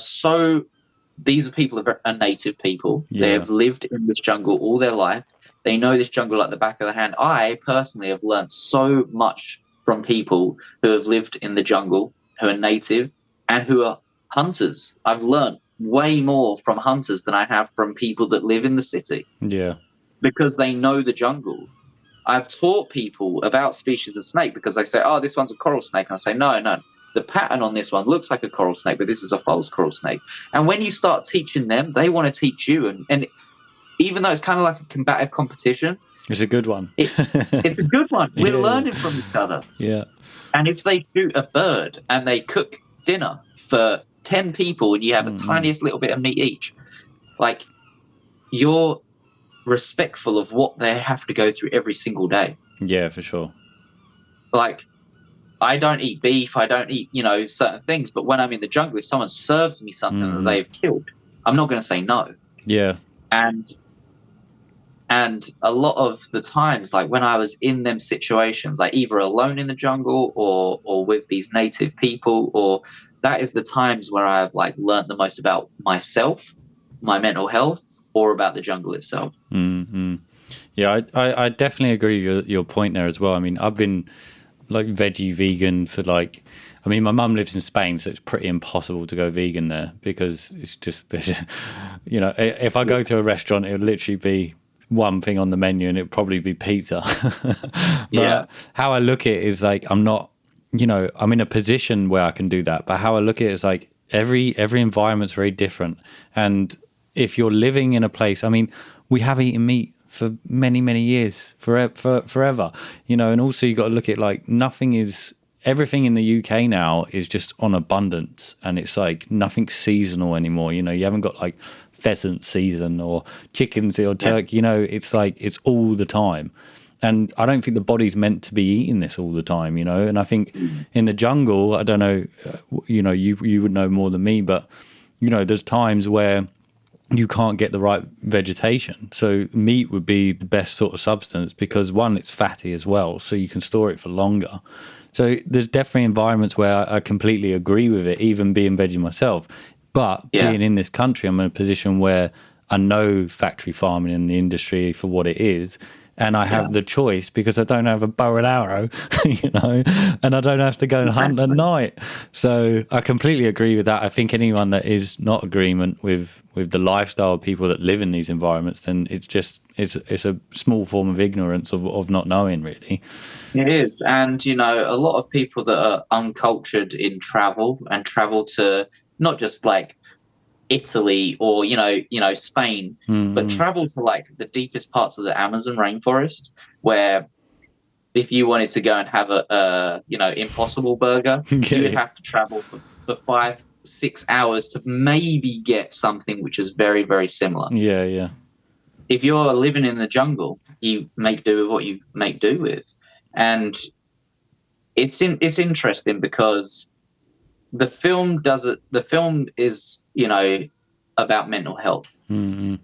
people are native people. Yeah. They have lived in this jungle all their life. They know this jungle like the back of the hand. I personally have learned so much from people who have lived in the jungle, who are native, and who are hunters. I've learned way more from hunters than I have from people that live in the city. Yeah. Because they know the jungle. I've taught people about species of snake because they say, oh, this one's a coral snake. And I say, no. The pattern on this one looks like a coral snake, but this is a false coral snake. And when you start teaching them, they want to teach you. And even though it's kind of like a combative competition, it's a good one. It's a good one. We're learning from each other. Yeah. And if they shoot a bird and they cook dinner for 10 people and you have the tiniest little bit of meat each, like, you're respectful of what they have to go through every single day. Yeah, for sure. Like, I don't eat beef, I don't eat, certain things, but when I'm in the jungle, if someone serves me something that they've killed, I'm not going to say no. Yeah. And a lot of the times, like when I was in them situations, like either alone in the jungle or with these native people, or that is the times where I've like learned the most about myself, my mental health, or about the jungle itself. Mm-hmm. Yeah, I definitely agree with your point there as well. I mean, I've been like veggie vegan for like, I mean, my mum lives in Spain, so it's pretty impossible to go vegan there because it's just, if I go to a restaurant, it would literally be one thing on the menu and it would probably be pizza. But how I look at it is like, I'm not, I'm in a position where I can do that. But how I look at it is like every environment's very different. And if you're living in a place, I mean, we have eaten meat for many, many years, forever, and also you got to look at like everything in the UK now is just on abundance, and it's like nothing's seasonal anymore. You haven't got like pheasant season or chickens or turkey. It's like it's all the time, and I don't think the body's meant to be eating this all the time. And I think in the jungle, I don't know, you would know more than me, but there's times where you can't get the right vegetation. So meat would be the best sort of substance because one, it's fatty as well, so you can store it for longer. So there's definitely environments where I completely agree with it, even being veggie myself. But being in this country, I'm in a position where I know factory farming in the industry for what it is. And I have the choice because I don't have a bow and arrow, and I don't have to go and hunt at night. So I completely agree with that. I think anyone that is not agreement with the lifestyle of people that live in these environments, then it's a small form of ignorance of not knowing, really. It is. And, a lot of people that are uncultured in travel and travel to not just like Italy or Spain, but travel to like the deepest parts of the Amazon rainforest, where if you wanted to go and have a Impossible Burger, you would have to travel for 5-6 hours to maybe get something which is very, very similar. Yeah. If you're living in the jungle, you make do with what you make do with, and it's interesting because the film does it. The film is, about mental health. Mm-hmm.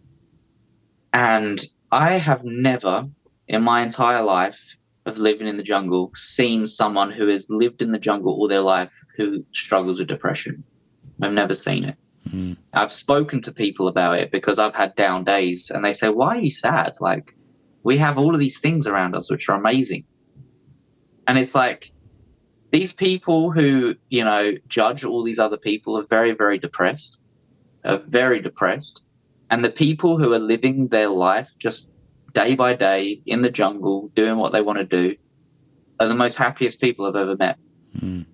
And I have never in my entire life of living in the jungle seen someone who has lived in the jungle all their life who struggles with depression. I've never seen it. Mm-hmm. I've spoken to people about it because I've had down days and they say, why are you sad? Like, we have all of these things around us which are amazing. And it's like, these people who, judge all these other people are very, very depressed, And the people who are living their life just day by day in the jungle, doing what they want to do, are the most happiest people I've ever met. And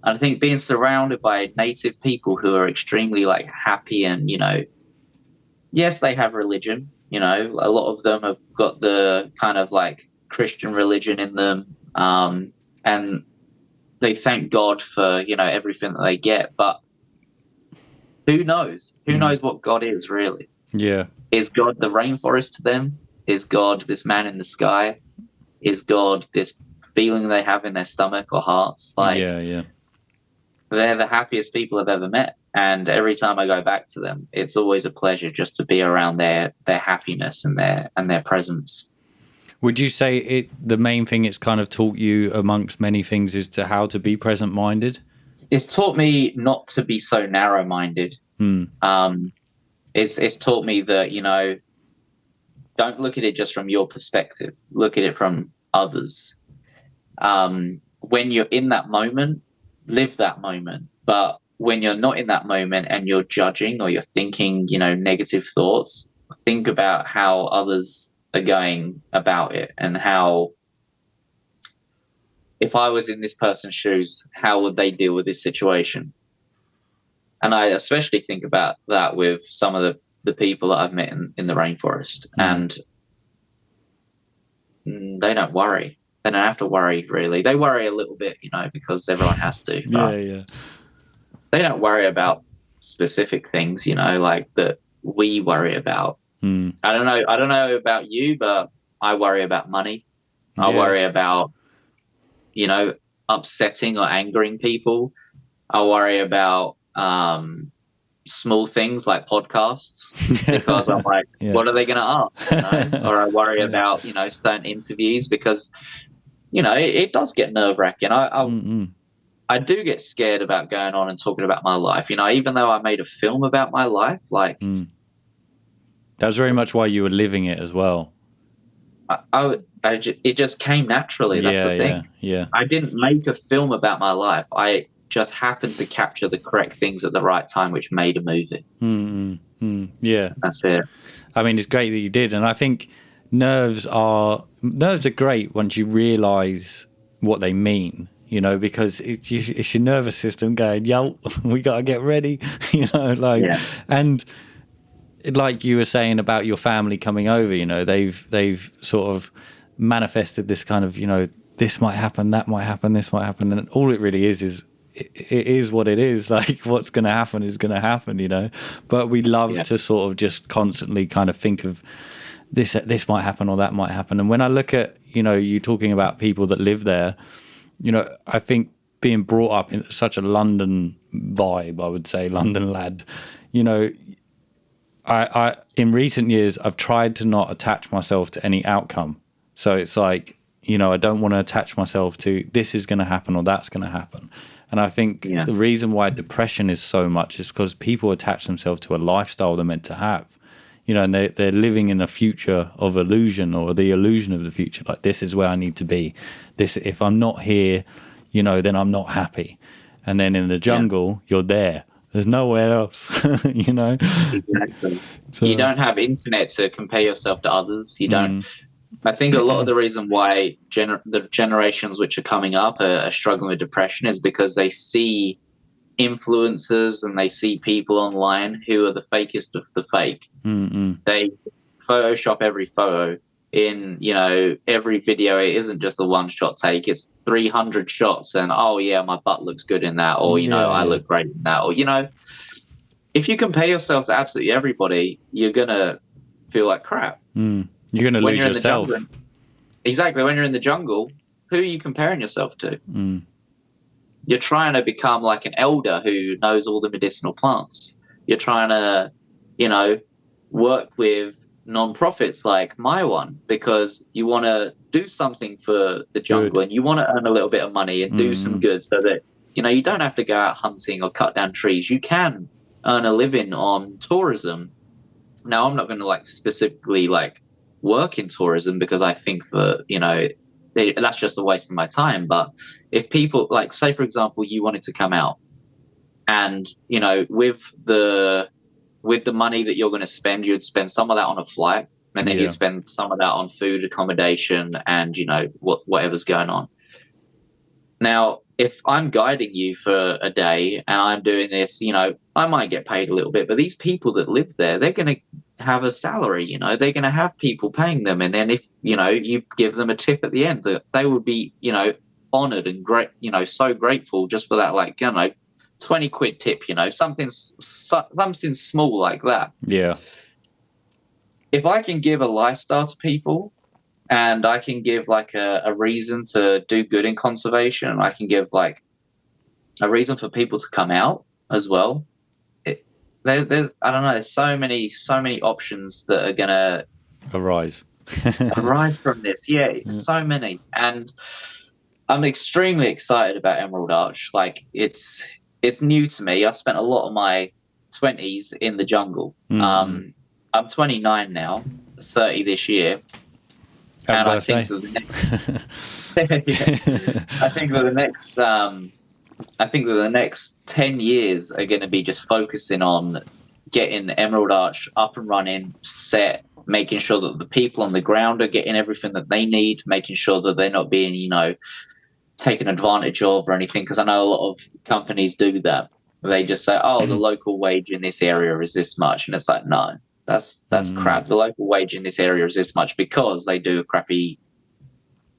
I think being surrounded by native people who are extremely like happy and, yes, they have religion, a lot of them have got the kind of like Christian religion in them. And they thank God for, everything that they get, but who knows? Who knows what God is really? Yeah. Is God the rainforest to them? Is God this man in the sky? Is God this feeling they have in their stomach or hearts? Like, yeah. They're the happiest people I've ever met. And every time I go back to them, it's always a pleasure just to be around their happiness and their presence. Would you say the main thing it's kind of taught you amongst many things is to how to be present-minded? It's taught me not to be so narrow-minded. It's taught me that, don't look at it just from your perspective. Look at it from others. When you're in that moment, live that moment. But when you're not in that moment and you're judging or you're thinking, negative thoughts, think about how others are going about it and how, if I was in this person's shoes, how would they deal with this situation? And I especially think about that with some of the people that I've met in the rainforest. And they don't worry. They don't have to worry, really. They worry a little bit, because everyone has to. Yeah. They don't worry about specific things, like that we worry about. I don't know about you, but I worry about money. I worry about, upsetting or angering people. I worry about small things like podcasts because I'm like, what are they going to ask? You know? Or I worry about, you know, certain interviews because, you know, it does get nerve-wracking. I do get scared about going on and talking about my life. You know, even though I made a film about my life, like that was very much why you were living it as well. It just came naturally. That's the thing. Yeah. I didn't make a film about my life. I just happened to capture the correct things at the right time, which made a movie. Yeah, that's it. I mean, it's great that you did, and I think nerves are great once you realize what they mean. You know, because it's your nervous system going, yo, we gotta get ready. You know, like, and like you were saying about your family coming over, you know, they've sort of manifested this kind of, you know, this might happen, that might happen, this might happen, and all it really is it is what it is. Like, what's going to happen is going to happen, you know. But we love to sort of just constantly kind of think of this might happen or that might happen. And when I look at, you know, you talking about people that live there, you know, I think being brought up in such a London vibe, I would say, London lad, you know, I in recent years I've tried to not attach myself to any outcome. So it's like, you know, I don't want to attach myself to this is going to happen or that's going to happen. And I think the reason why depression is so much is because people attach themselves to a lifestyle they're meant to have, you know, and they're living in a future of illusion or the illusion of the future. Like, this is where I need to be. This, if I'm not here, you know, then I'm not happy. And then in the jungle, you're there. There's nowhere else, you know. Exactly. So, you don't have internet to compare yourself to others. You don't. I think a lot of the reason why the generations which are coming up are struggling with depression is because they see influencers and they see people online who are the fakest of the fake. They Photoshop every photo in, you know, every video. It isn't just a one-shot take. It's 300 shots and, oh, yeah, my butt looks good in that, or, you know, I look great in that. Or, you know, if you compare yourself to absolutely everybody, you're going to feel like crap. You're going to lose yourself. Exactly. When you're in the jungle, who are you comparing yourself to? You're trying to become like an elder who knows all the medicinal plants. You're trying to, you know, work with non-profits like my one because you want to do something for the jungle and you want to earn a little bit of money and do some good so that, you know, you don't have to go out hunting or cut down trees. You can earn a living on tourism. Now, I'm not going to like specifically like work in tourism because I think that, you know, that's just a waste of my time. But if people, like, say, for example, you wanted to come out and, you know, with the money that you're going to spend, you'd spend some of that on a flight and then you'd spend some of that on food, accommodation, and, you know, whatever's going on. Now, if I'm guiding you for a day and I'm doing this, you know, I might get paid a little bit, but these people that live there, they're going to have a salary, you know, they're going to have people paying them. And then if, you know, you give them a tip at the end, they would be, you know, honored and great, you know, so grateful just for that, like, you know, 20 quid tip, you know, something small like that. Yeah. If I can give a lifestyle to people and I can give like a reason to do good in conservation, I can give like a reason for people to come out as well. There's I don't know, there's so many options that are gonna arise from this. So many. And I'm extremely excited about Emerald Arch. Like, it's new to me. I've spent a lot of my 20s in the jungle. I'm 29 now, 30 this year. Happy and birthday. I think that the next 10 years are going to be just focusing on getting Emerald Arch up and running, set, making sure that the people on the ground are getting everything that they need, making sure that they're not being, you know, taken advantage of or anything. Because I know a lot of companies do that. They just say, oh, the local wage in this area is this much. And it's like, no, that's crap. The local wage in this area is this much because they do a crappy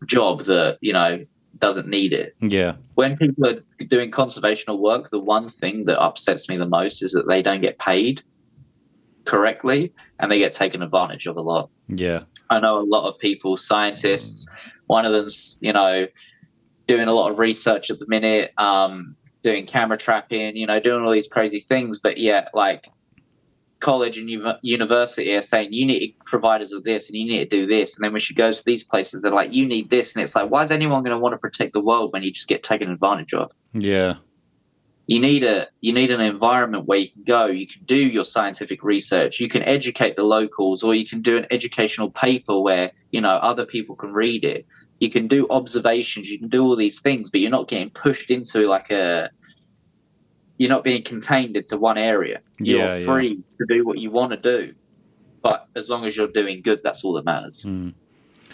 job that, you know, doesn't need it. Yeah. When people are doing conservational work, the one thing that upsets me the most is that they don't get paid correctly and they get taken advantage of a lot. Yeah. I know a lot of people, scientists, one of them's, you know, doing a lot of research at the minute, doing camera trapping, doing all these crazy things. But yeah, like college and university are saying you need to provide us with this and you need to do this, and then we should go to these places. They're like, you need this, and it's like, why is anyone going to want to protect the world when you just get taken advantage of? Yeah. You need an environment where you can go, you can do your scientific research, you can educate the locals, or you can do an educational paper where other people can read it. You can do observations, you can do all these things, but you're not getting pushed into you're not being contained into one area. You're free to do what you want to do, but as long as you're doing good, that's all that matters.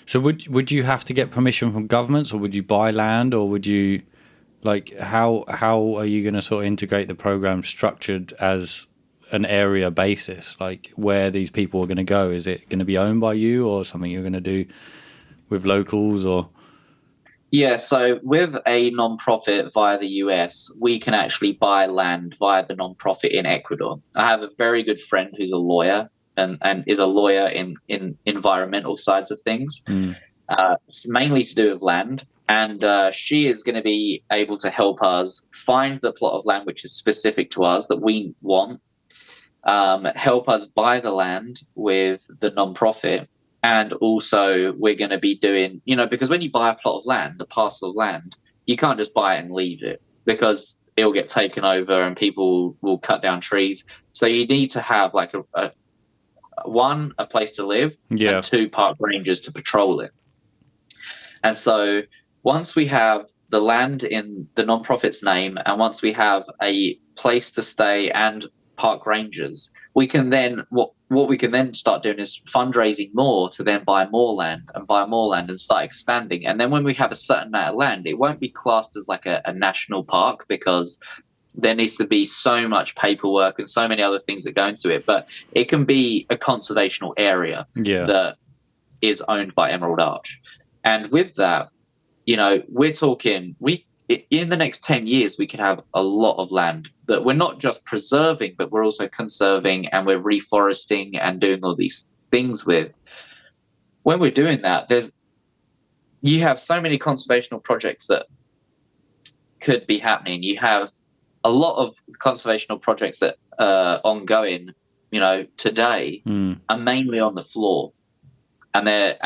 So would you have to get permission from governments, or would you buy land, or would you, like, how are you going to sort of integrate the program structured as an area basis? Like, where these people are going to go? Is it going to be owned by you, or something you're going to do with locals, or? Yeah, so with a nonprofit via the US, we can actually buy land via the nonprofit in Ecuador. I have a very good friend who's a lawyer and is a lawyer in environmental sides of things. It's mainly to do with land. And she is going to be able to help us find the plot of land which is specific to us that we want, help us buy the land with the nonprofit. And also we're going to be doing, because when you buy a plot of land, a parcel of land, you can't just buy it and leave it, because it'll get taken over and people will cut down trees. So you need to have like a place to live, and 2 park rangers to patrol it. And so once we have the land in the nonprofit's name, and once we have a place to stay and park rangers, we can then what we can then start doing is fundraising more to then buy more land and start expanding. And then when we have a certain amount of land, it won't be classed as like a national park, because there needs to be so much paperwork and so many other things that go into it. But it can be a conservational area that is owned by Emerald Arch. And with that, we're talking, in the next 10 years, we could have a lot of land that we're not just preserving, but we're also conserving, and we're reforesting and doing all these things with. When we're doing that, you have so many conservational projects that could be happening. You have a lot of conservational projects that are ongoing, today, are mainly on the floor. And they're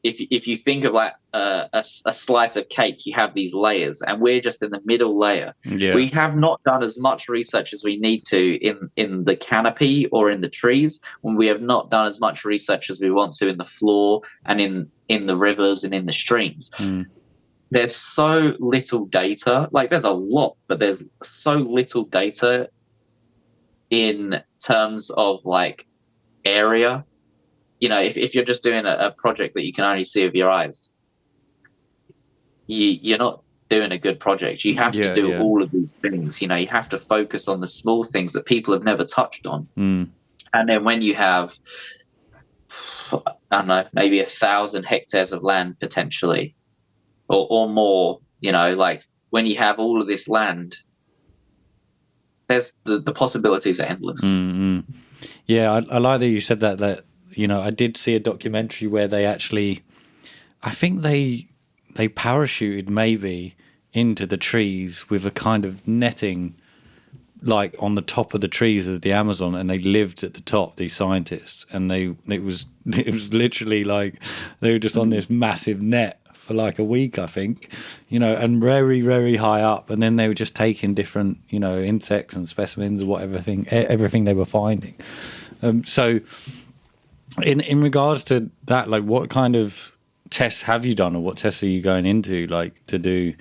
if you think of like a slice of cake, you have these layers, and we're just in the middle layer. We have not done as much research as we need to in the canopy or in the trees, when we have not done as much research as we want to in the floor and in the rivers and in the streams. There's so little data. Like, there's a lot, but there's so little data in terms of like area. If you're just doing a project that you can only see with your eyes, you're not doing a good project. You have to do all of these things. You have to focus on the small things that people have never touched on. And then when you have, I don't know, maybe 1,000 hectares of land potentially, or more, like when you have all of this land, there's the possibilities are endless. Yeah, I like that you said that. I did see a documentary where they actually, I think they parachuted maybe into the trees with a kind of netting, like on the top of the trees of the Amazon, and they lived at the top, these scientists, and it was literally like they were just on this massive net for like a week, I think, and very, very high up, and then they were just taking different, insects and specimens or whatever everything they were finding. So in regards to that, like, what kind of tests have you done, or what tests are you going into, like, to do,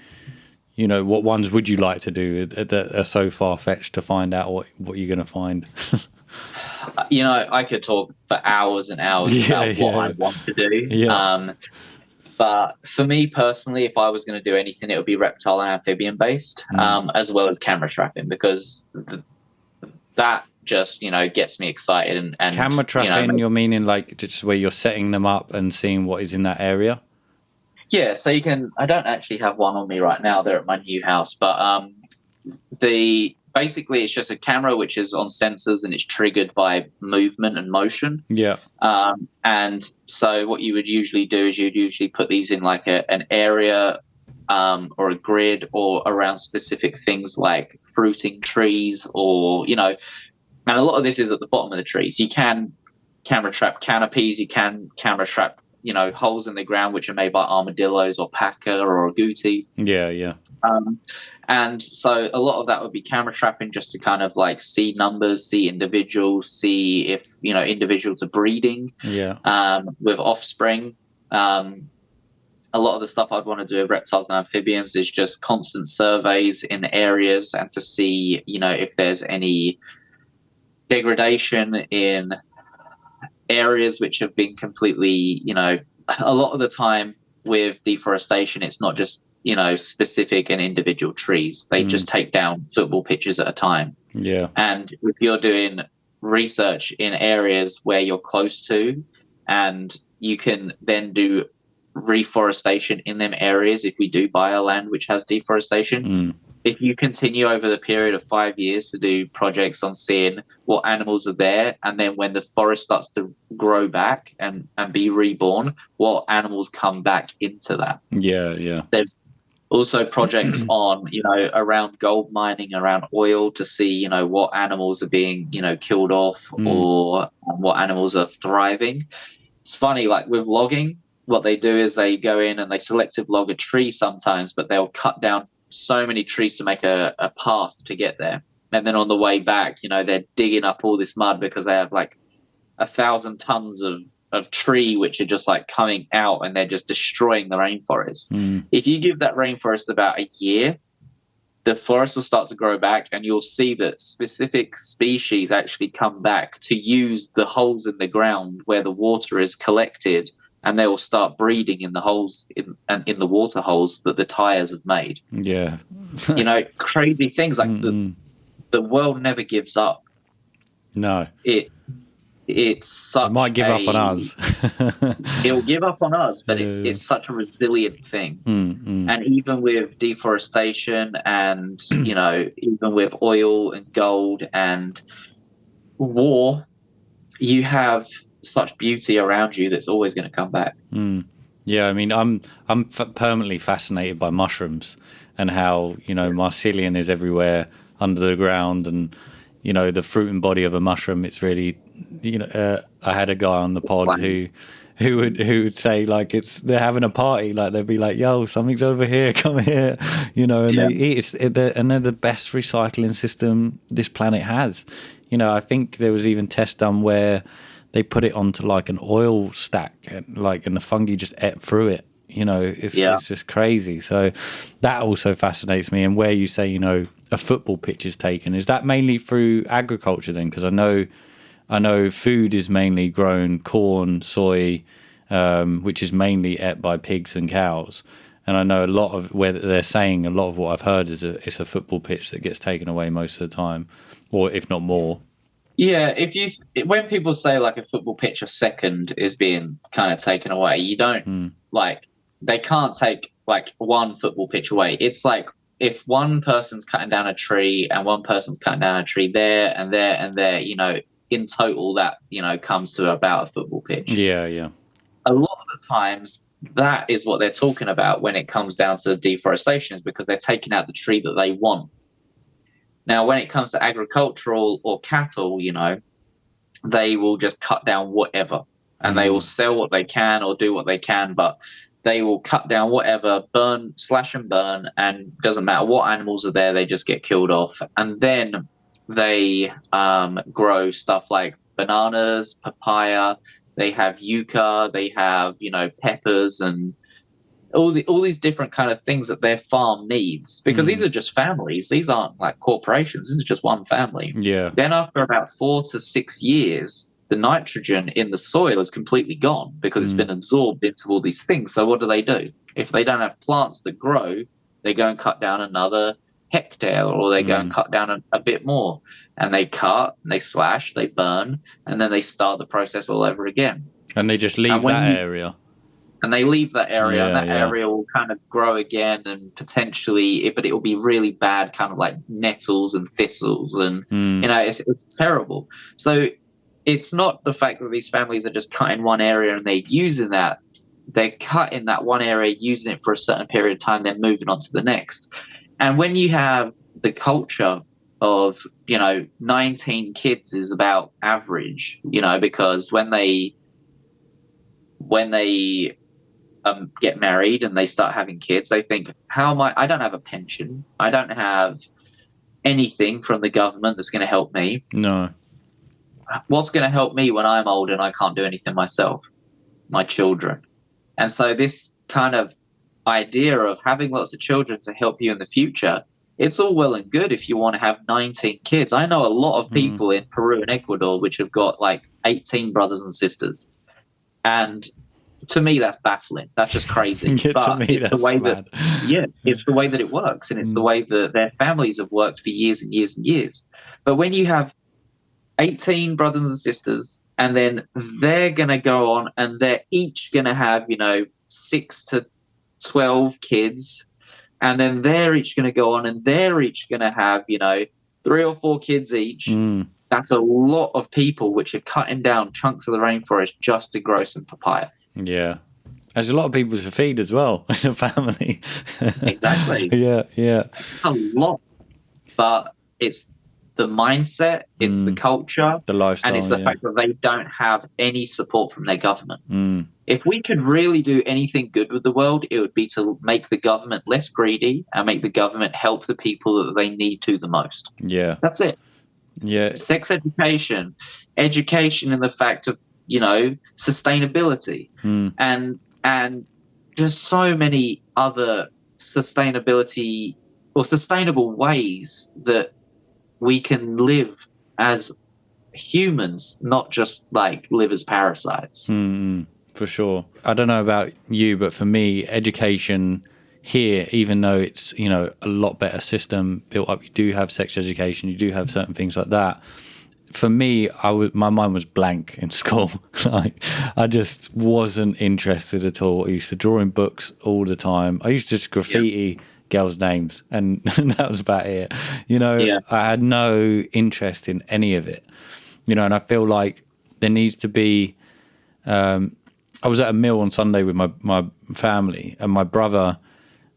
what ones would you like to do that are so far-fetched to find out what you're going to find? I could talk for hours and hours about what I want to do. But for me personally, if I was going to do anything, it would be reptile and amphibian based, as well as camera trapping, because that just gets me excited. And camera trapping, you're meaning like just where you're setting them up and seeing what is in that area? Yeah, so you can. I don't actually have one on me right now. They're at my new house, but basically it's just a camera which is on sensors and it's triggered by movement and motion. And so what you would usually do is you'd usually put these in like an area or a grid, or around specific things like fruiting trees, or and a lot of this is at the bottom of the trees. You can camera trap canopies, you can camera trap holes in the ground which are made by armadillos or paca or agouti. Yeah. And so a lot of that would be camera trapping, just to kind of like see numbers, see individuals, see if individuals are breeding with offspring. A lot of the stuff I'd want to do with reptiles and amphibians is just constant surveys in areas, and to see if there's any degradation in areas which have been completely, a lot of the time with deforestation, it's not just specific and individual trees. They just take down football pitches at a time. Yeah. And if you're doing research in areas where you're close to, and you can then do reforestation in them areas, if we do buy a land which has deforestation, if you continue over the period of 5 years to do projects on seeing what animals are there, and then when the forest starts to grow back and be reborn, what animals come back into that. Yeah. There's also projects on, around gold mining, around oil, to see, what animals are being, killed off, or what animals are thriving. It's funny, like with logging, what they do is they go in and they selective log a tree sometimes, but they'll cut down so many trees to make a path to get there. And then on the way back, they're digging up all this mud because they have like 1,000 tons of tree which are just like coming out, and they're just destroying the rainforest. If you give that rainforest about a year, the forest will start to grow back, and you'll see that specific species actually come back to use the holes in the ground where the water is collected, and they will start breeding in the holes in the water holes that the tires have made. Yeah. Crazy things like the world never gives up. No. It's such it might give up on us. It'll give up on us, but it's such a resilient thing. And even with deforestation, and even with oil and gold and war, you have such beauty around you that's always going to come back. Yeah, I mean, I'm permanently fascinated by mushrooms, and how mycelium is everywhere under the ground, and the fruit and body of a mushroom. It's really, I had a guy on the pod who would say, like, they're having a party, like they'd be like, yo, something's over here, come here, and they eat it, and they're the best recycling system this planet has. I think there was even tests done where they put it onto like an oil stack, and the fungi just ate through it. It's just crazy. So that also fascinates me. And where you say, a football pitch is taken, is that mainly through agriculture then? Because I know food is mainly grown, corn, soy, which is mainly ate by pigs and cows. And I know a lot of where they're saying, a lot of what I've heard is it's a football pitch that gets taken away most of the time, or if not more. Yeah, when people say like a football pitch a second is being kind of taken away, you don't they can't take like one football pitch away. It's like if one person's cutting down a tree and one person's cutting down a tree there and there and there, in total that, comes to about a football pitch. Yeah. A lot of the times that is what they're talking about when it comes down to deforestation, is because they're taking out the tree that they want. Now, when it comes to agricultural or cattle, they will just cut down whatever, and they will sell what they can or do what they can, but they will cut down whatever, burn, slash and burn, and doesn't matter what animals are there, they just get killed off. And then they grow stuff like bananas, papaya, they have yucca, they have, peppers, and all these different kind of things that their farm needs, because these are just families. These aren't like corporations. This is just one family. Yeah. Then after about 4 to 6 years, the nitrogen in the soil is completely gone because it's been absorbed into all these things. So what do? If they don't have plants that grow, they go and cut down another hectare, or they go and cut down a bit more, and they cut and they slash, they burn, and then they start the process all over again. And they just leave that area. And they leave that area, and that area will kind of grow again, and potentially, but it will be really bad, kind of like nettles and thistles, and it's terrible. So it's not the fact that these families are just cutting one area and they're using that. they're cutting that one area, using it for a certain period of time, then moving on to the next. And when you have the culture of, 19 kids is about average, because when they get married and they start having kids, they think, I don't have a pension. I don't have anything from the government that's going to help me. No. What's going to help me when I'm old and I can't do anything myself? My children. And so this kind of idea of having lots of children to help you in the future, it's all well and good if you want to have 19 kids. I know a lot of people in Peru and Ecuador which have got like 18 brothers and sisters. And to me, that's baffling. That's just crazy. Yeah, but to me, it's the way mad. it's the way that it works. And it's the way that their families have worked for years and years and years. But when you have 18 brothers and sisters, and then they're going to go on and they're each going to have, 6 to 12 kids. And then they're each going to go on and they're each going to have, 3 or 4 kids each. That's a lot of people which are cutting down chunks of the rainforest just to grow some papaya. Yeah. There's a lot of people to feed as well in a family. Exactly. Yeah. It's a lot. But it's the mindset, it's the culture, the lifestyle, and it's the fact that they don't have any support from their government. If we could really do anything good with the world, it would be to make the government less greedy and make the government help the people that they need to the most. Yeah. That's it. Yeah. Sex education in the fact of, sustainability and just so many other sustainability or sustainable ways that we can live as humans, not just like live as parasites. For sure. I don't know about you, but for me, education here, even though it's, a lot better system built up, you do have sex education, you do have certain things like that. For me, my mind was blank in school. Like, I just wasn't interested at all. I used to draw in books all the time. I used to just graffiti girls' names, and that was about it. I had no interest in any of it. And I feel like there needs to be. I was at a meal on Sunday with my family, and my brother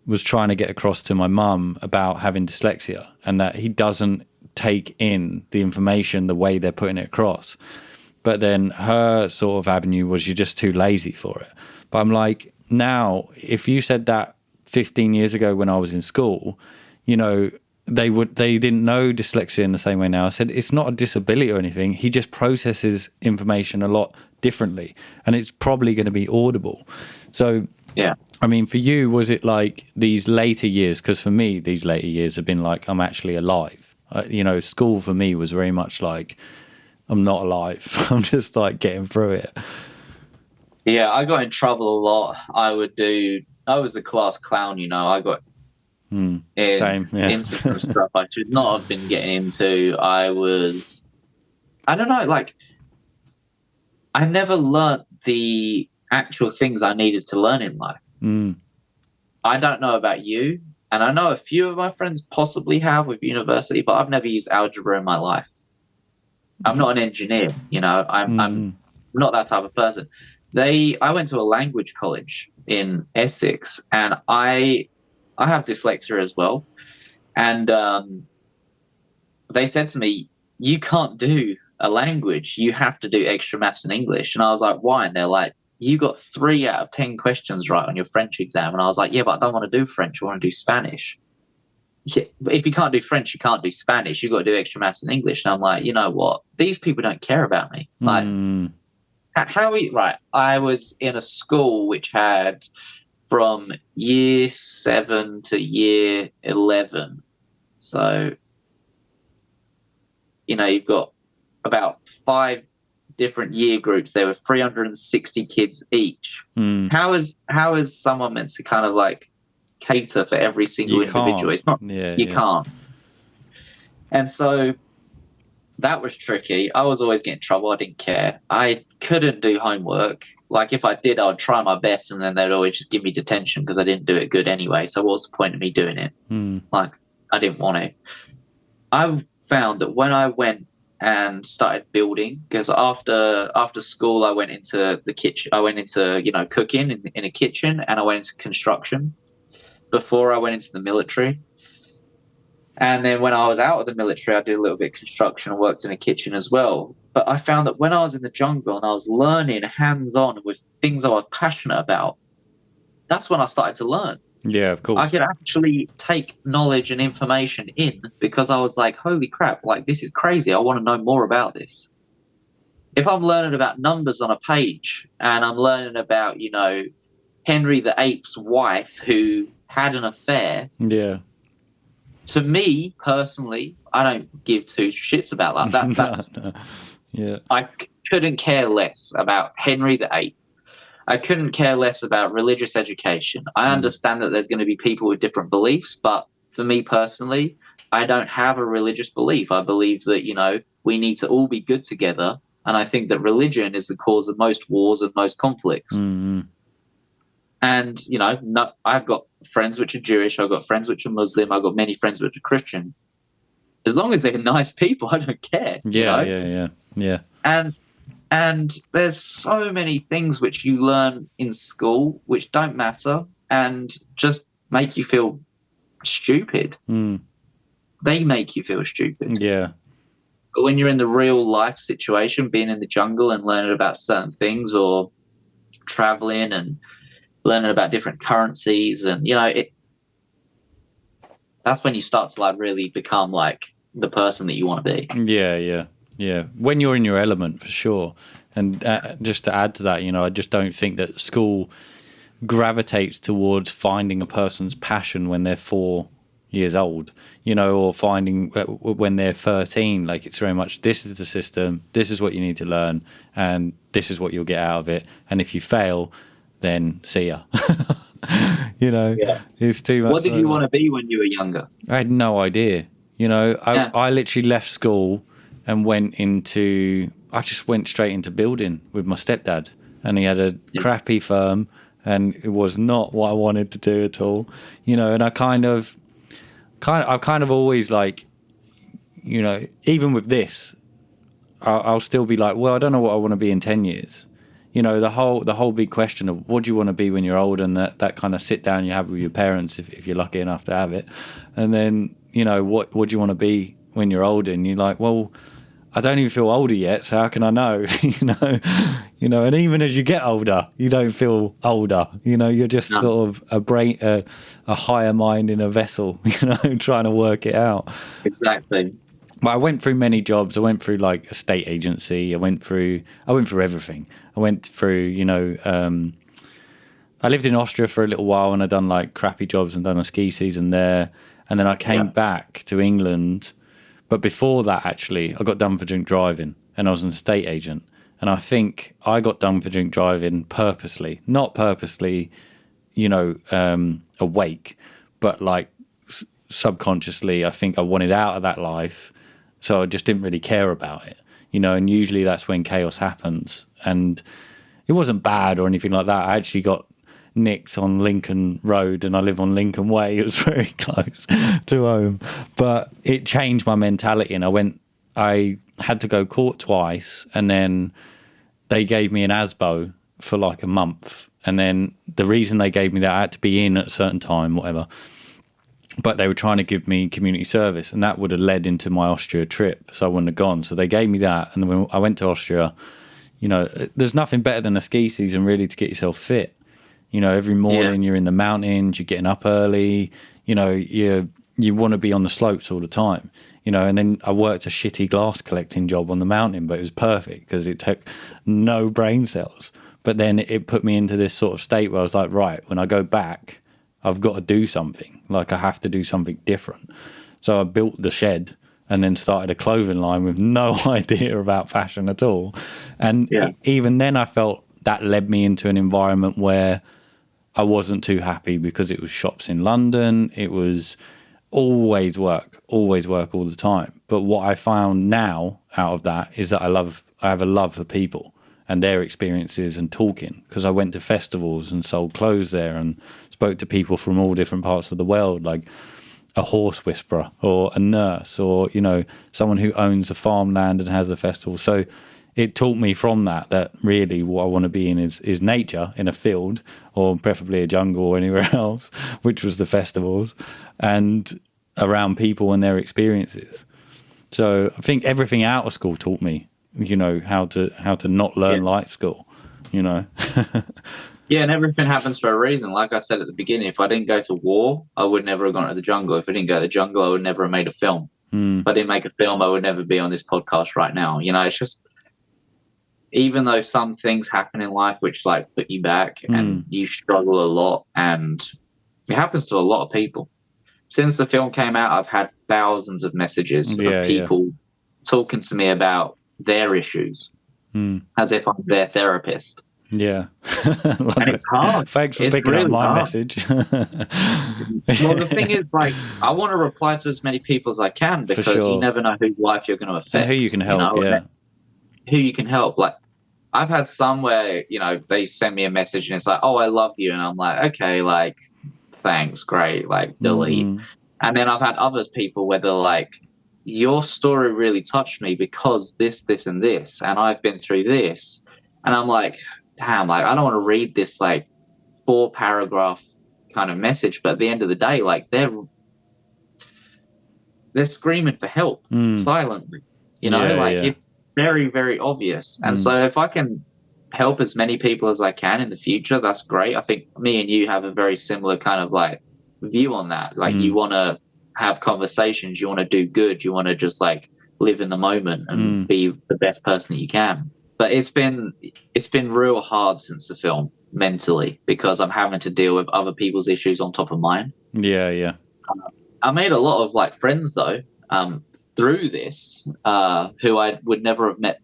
was trying to get across to my mum about having dyslexia and that he doesn't take in the information the way they're putting it across. But then her sort of avenue was, you're just too lazy for it. But I'm like, now, if you said that 15 years ago when I was in school, they didn't know dyslexia in the same way now. I said, it's not a disability or anything. He just processes information a lot differently, and it's probably going to be audible. So, yeah. I mean, for you, was it like these later years? Because for me, these later years have been like, I'm actually alive. School for me was very much like, I'm not alive. I'm just like getting through it. Yeah, I got in trouble a lot. I was the class clown, I got into some stuff I should not have been getting into. I don't know, like, I never learnt the actual things I needed to learn in life. I don't know about you, and I know a few of my friends possibly have with university, but I've never used algebra in my life. I'm not an engineer, I'm not that type of person. I went to a language college in Essex, and I have dyslexia as well. And they said to me, you can't do a language, you have to do extra maths and English. And I was like, why? And they're like, you got 3 out of 10 questions right on your French exam. And I was like, yeah, but I don't want to do French, I want to do Spanish. Yeah, but if you can't do French, you can't do Spanish, you've got to do extra maths and English. And I'm like, you know what, these people don't care about me. Like, I was in a school which had from year 7 to year 11. So, you've got about 5 different year groups. There were 360 kids each. How is someone meant to kind of like cater for every single individual? It's not. You can't. And so that was tricky. I was always getting in trouble. I didn't care. I couldn't do homework. Like, if I did, I would try my best, and then they'd always just give me detention because I didn't do it good anyway. So what's the point of me doing it? Like, I didn't want to. I found that when I went and started building, because after school I went into the kitchen. I went into, cooking in a kitchen, and I went into construction before I went into the military. And then when I was out of the military, I did a little bit of construction and worked in a kitchen as well. But I found that when I was in the jungle and I was learning hands-on with things I was passionate about, that's when I started to learn. Yeah, of course. I could actually take knowledge and information in, because I was like, holy crap, like, this is crazy. I want to know more about this. If I'm learning about numbers on a page, and I'm learning about, Henry VIII's wife who had an affair. Yeah. To me personally, I don't give two shits about that. That's No. Yeah. I couldn't care less about Henry VIII. I couldn't care less about religious education. I understand that there's going to be people with different beliefs, but for me personally, I don't have a religious belief. I believe that, we need to all be good together. And I think that religion is the cause of most wars and most conflicts. Mm-hmm. And, I've got friends which are Jewish. I've got friends which are Muslim. I've got many friends which are Christian. As long as they're nice people, I don't care. Yeah. And there's so many things which you learn in school which don't matter and just make you feel stupid. They make you feel stupid. Yeah. But when you're in the real life situation, being in the jungle and learning about certain things, or traveling and learning about different currencies, and that's when you start to really become the person that you want to be. Yeah. When you're in your element, for sure. And just to add to that, I just don't think that school gravitates towards finding a person's passion when they're 4 years old, or finding when they're 13. Like, it's very much, this is the system, this is what you need to learn, and this is what you'll get out of it. And if you fail, then see ya. It's too much. What did you want to be when you were younger? I had no idea. I literally left school and I just went straight into building with my stepdad, and he had a crappy firm, and it was not what I wanted to do at all. And I've kind of always even with this, I'll still be like, well, I don't know what I want to be in 10 years. The whole big question of what do you want to be when you're old, and that kind of sit down you have with your parents if you're lucky enough to have it. And then, what do you want to be when you're older? And you're like, well, I don't even feel older yet, so how can I know? And even as you get older, you don't feel older. You're just sort of a higher mind in a vessel, trying to work it out. Exactly. But I went through many jobs. I went through a state agency. I went through everything. I went through, I lived in Austria for a little while, and I'd done crappy jobs and done a ski season there. And then I came back to England. But before that, actually, I got done for drink driving, and I was an estate agent. And I think I got done for drink driving purposely, not purposely, awake, but subconsciously. I think I wanted out of that life. So I just didn't really care about it, and usually that's when chaos happens. And it wasn't bad or anything like that. I actually got nicked on Lincoln Road, and I live on Lincoln Way. It was very close to home. But it changed my mentality, and I had to go court twice, and then they gave me an ASBO for a month. And then the reason they gave me that, I had to be in at a certain time, whatever. But they were trying to give me community service, and that would have led into my Austria trip, so I wouldn't have gone. So they gave me that, and when I went to Austria, there's nothing better than a ski season really to get yourself fit. Every morning you're in the mountains, you're getting up early, you want to be on the slopes all the time, and then I worked a shitty glass collecting job on the mountain, but it was perfect because it took no brain cells. But then it put me into this sort of state where I was like, right, when I go back, I've got to do something. I have to do something different. So I built the shed and then started a clothing line with no idea about fashion at all. And even then I felt that led me into an environment where I wasn't too happy, because it was shops in London. It was always work all the time. But what I found now out of that is that I have a love for people and their experiences and talking, because I went to festivals and sold clothes there and spoke to people from all different parts of the world. a horse whisperer or a nurse or, you know, someone who owns a farmland and has a festival. So it taught me from that really what I want to be in is nature, in a field, or preferably a jungle or anywhere else, which was the festivals, and around people and their experiences. So I think everything out of school taught me, you know, how to not learn like school, you know. Yeah, and everything happens for a reason. Like I said at the beginning, if I didn't go to war, I would never have gone to the jungle. If I didn't go to the jungle, I would never have made a film. If I didn't make a film, I would never be on this podcast right now. You know, it's just, even though some things happen in life which like put you back and you struggle a lot, and it happens to a lot of people. Since the film came out, I've had thousands of messages of people talking to me about their issues as if I'm their therapist. Yeah. And it's hard. Thanks for picking up my message. Well, the thing is, like, I want to reply to as many people as I can, because you never know whose life you're going to affect. And who you can help, who you can help. Like, I've had some where, you know, they send me a message and it's like, oh, I love you. And I'm like, okay, like, thanks, great, like, delete. And then I've had others people where they're like, your story really touched me because this, and this, and I've been through this. And I'm like, damn, like, I don't want to read this like 4-paragraph kind of message, but at the end of the day, like, they're screaming for help silently, you know, it's very, very obvious. And so if I can help as many people as I can in the future, that's great. I think me and you have a very similar kind of like view on that. Like, you want to have conversations, you want to do good, you want to just like live in the moment and be the best person that you can. But it's been real hard since the film, mentally, because I'm having to deal with other people's issues on top of mine. Yeah. I made a lot of like friends though, through this, who I would never have met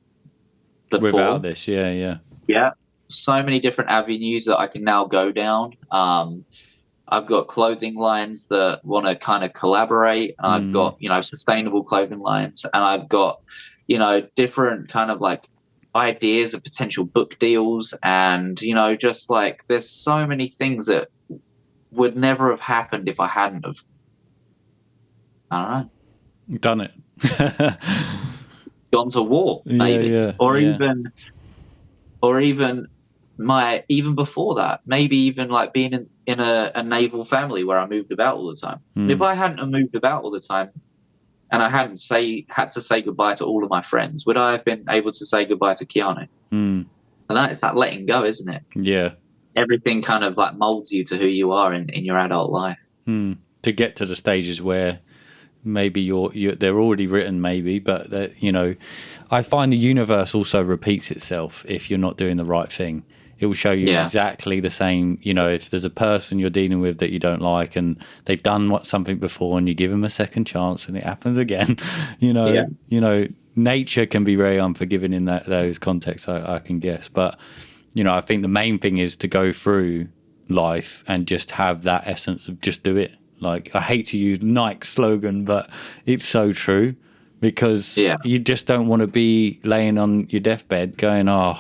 before. Without this, yeah. So many different avenues that I can now go down. I've got clothing lines that want to kind of collaborate. I've got, you know, sustainable clothing lines, and I've got, you know, different kind of like ideas of potential book deals, and, you know, just like, there's so many things that would never have happened if I hadn't have, I don't know, done it. Gone to war, maybe, or even before that, maybe even like being in a naval family where I moved about all the time. If I hadn't have moved about all the time, and I hadn't had to say goodbye to all of my friends, would I have been able to say goodbye to Keanu? And it's that letting go, isn't it? Yeah. Everything kind of like molds you to who you are in your adult life. To get to the stages where maybe they're already written, maybe, but you know, I find the universe also repeats itself if you're not doing the right thing. It will show you exactly the same. You know, if there's a person you're dealing with that you don't like and they've done something before, and you give them a second chance and it happens again, you know, nature can be very unforgiving in those contexts, I can guess. But, you know, I think the main thing is to go through life and just have that essence of just do it. Like, I hate to use Nike's slogan, but it's so true, because you just don't want to be laying on your deathbed going, oh,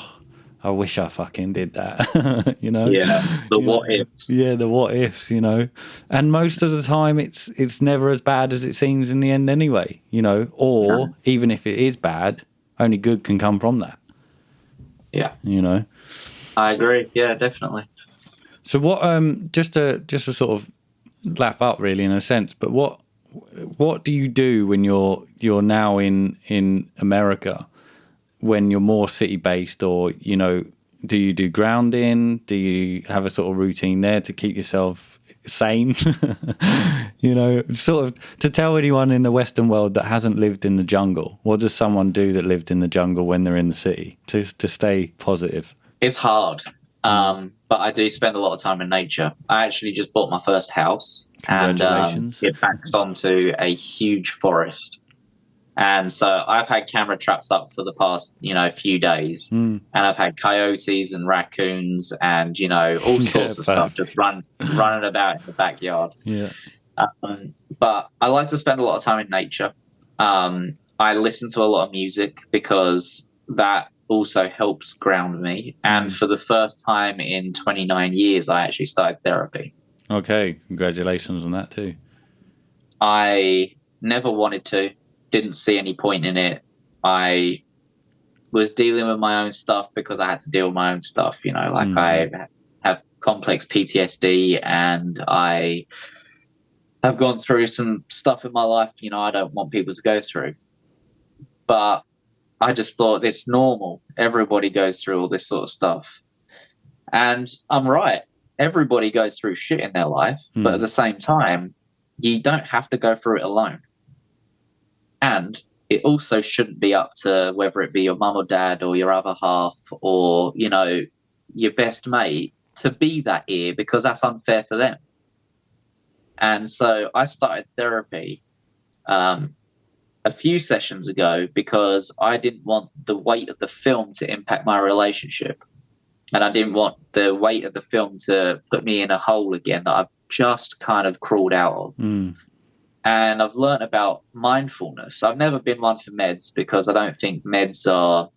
I wish I fucking did that, you know? Yeah, the what ifs. Yeah, the what ifs, you know? And most of the time it's never as bad as it seems in the end anyway, you know? Or even if it is bad, only good can come from that. Yeah. You know? I agree. Yeah, definitely. So what, just to sort of lap up really in a sense, but what do you do when you're now in America, when you're more city based, or, you know, do you do grounding? Do you have a sort of routine there to keep yourself sane? You know, sort of to tell anyone in the Western world that hasn't lived in the jungle, what does someone do that lived in the jungle when they're in the city to stay positive? It's hard. But I do spend a lot of time in nature. I actually just bought my first house, and it backs onto a huge forest. And so I've had camera traps up for the past, you know, few days, and I've had coyotes and raccoons and, you know, all sorts of stuff just running about in the backyard. Yeah. But I like to spend a lot of time in nature. I listen to a lot of music because that also helps ground me. And for the first time in 29 years, I actually started therapy. Okay, congratulations on that too. I never wanted to, didn't see any point in it. I was dealing with my own stuff because I had to deal with my own stuff, like I have complex PTSD and I have gone through some stuff in my life, I don't want people to go through. But I just thought it's normal. Everybody goes through all this sort of stuff. And I'm right. Everybody goes through shit in their life, but at the same time, you don't have to go through it alone. And it also shouldn't be up to whether it be your mum or dad or your other half or, your best mate to be that ear, because that's unfair for them. And so I started therapy a few sessions ago because I didn't want the weight of the film to impact my relationship. And I didn't want the weight of the film to put me in a hole again that I've just kind of crawled out of. And I've learned about mindfulness. I've never been one for meds because I don't think meds are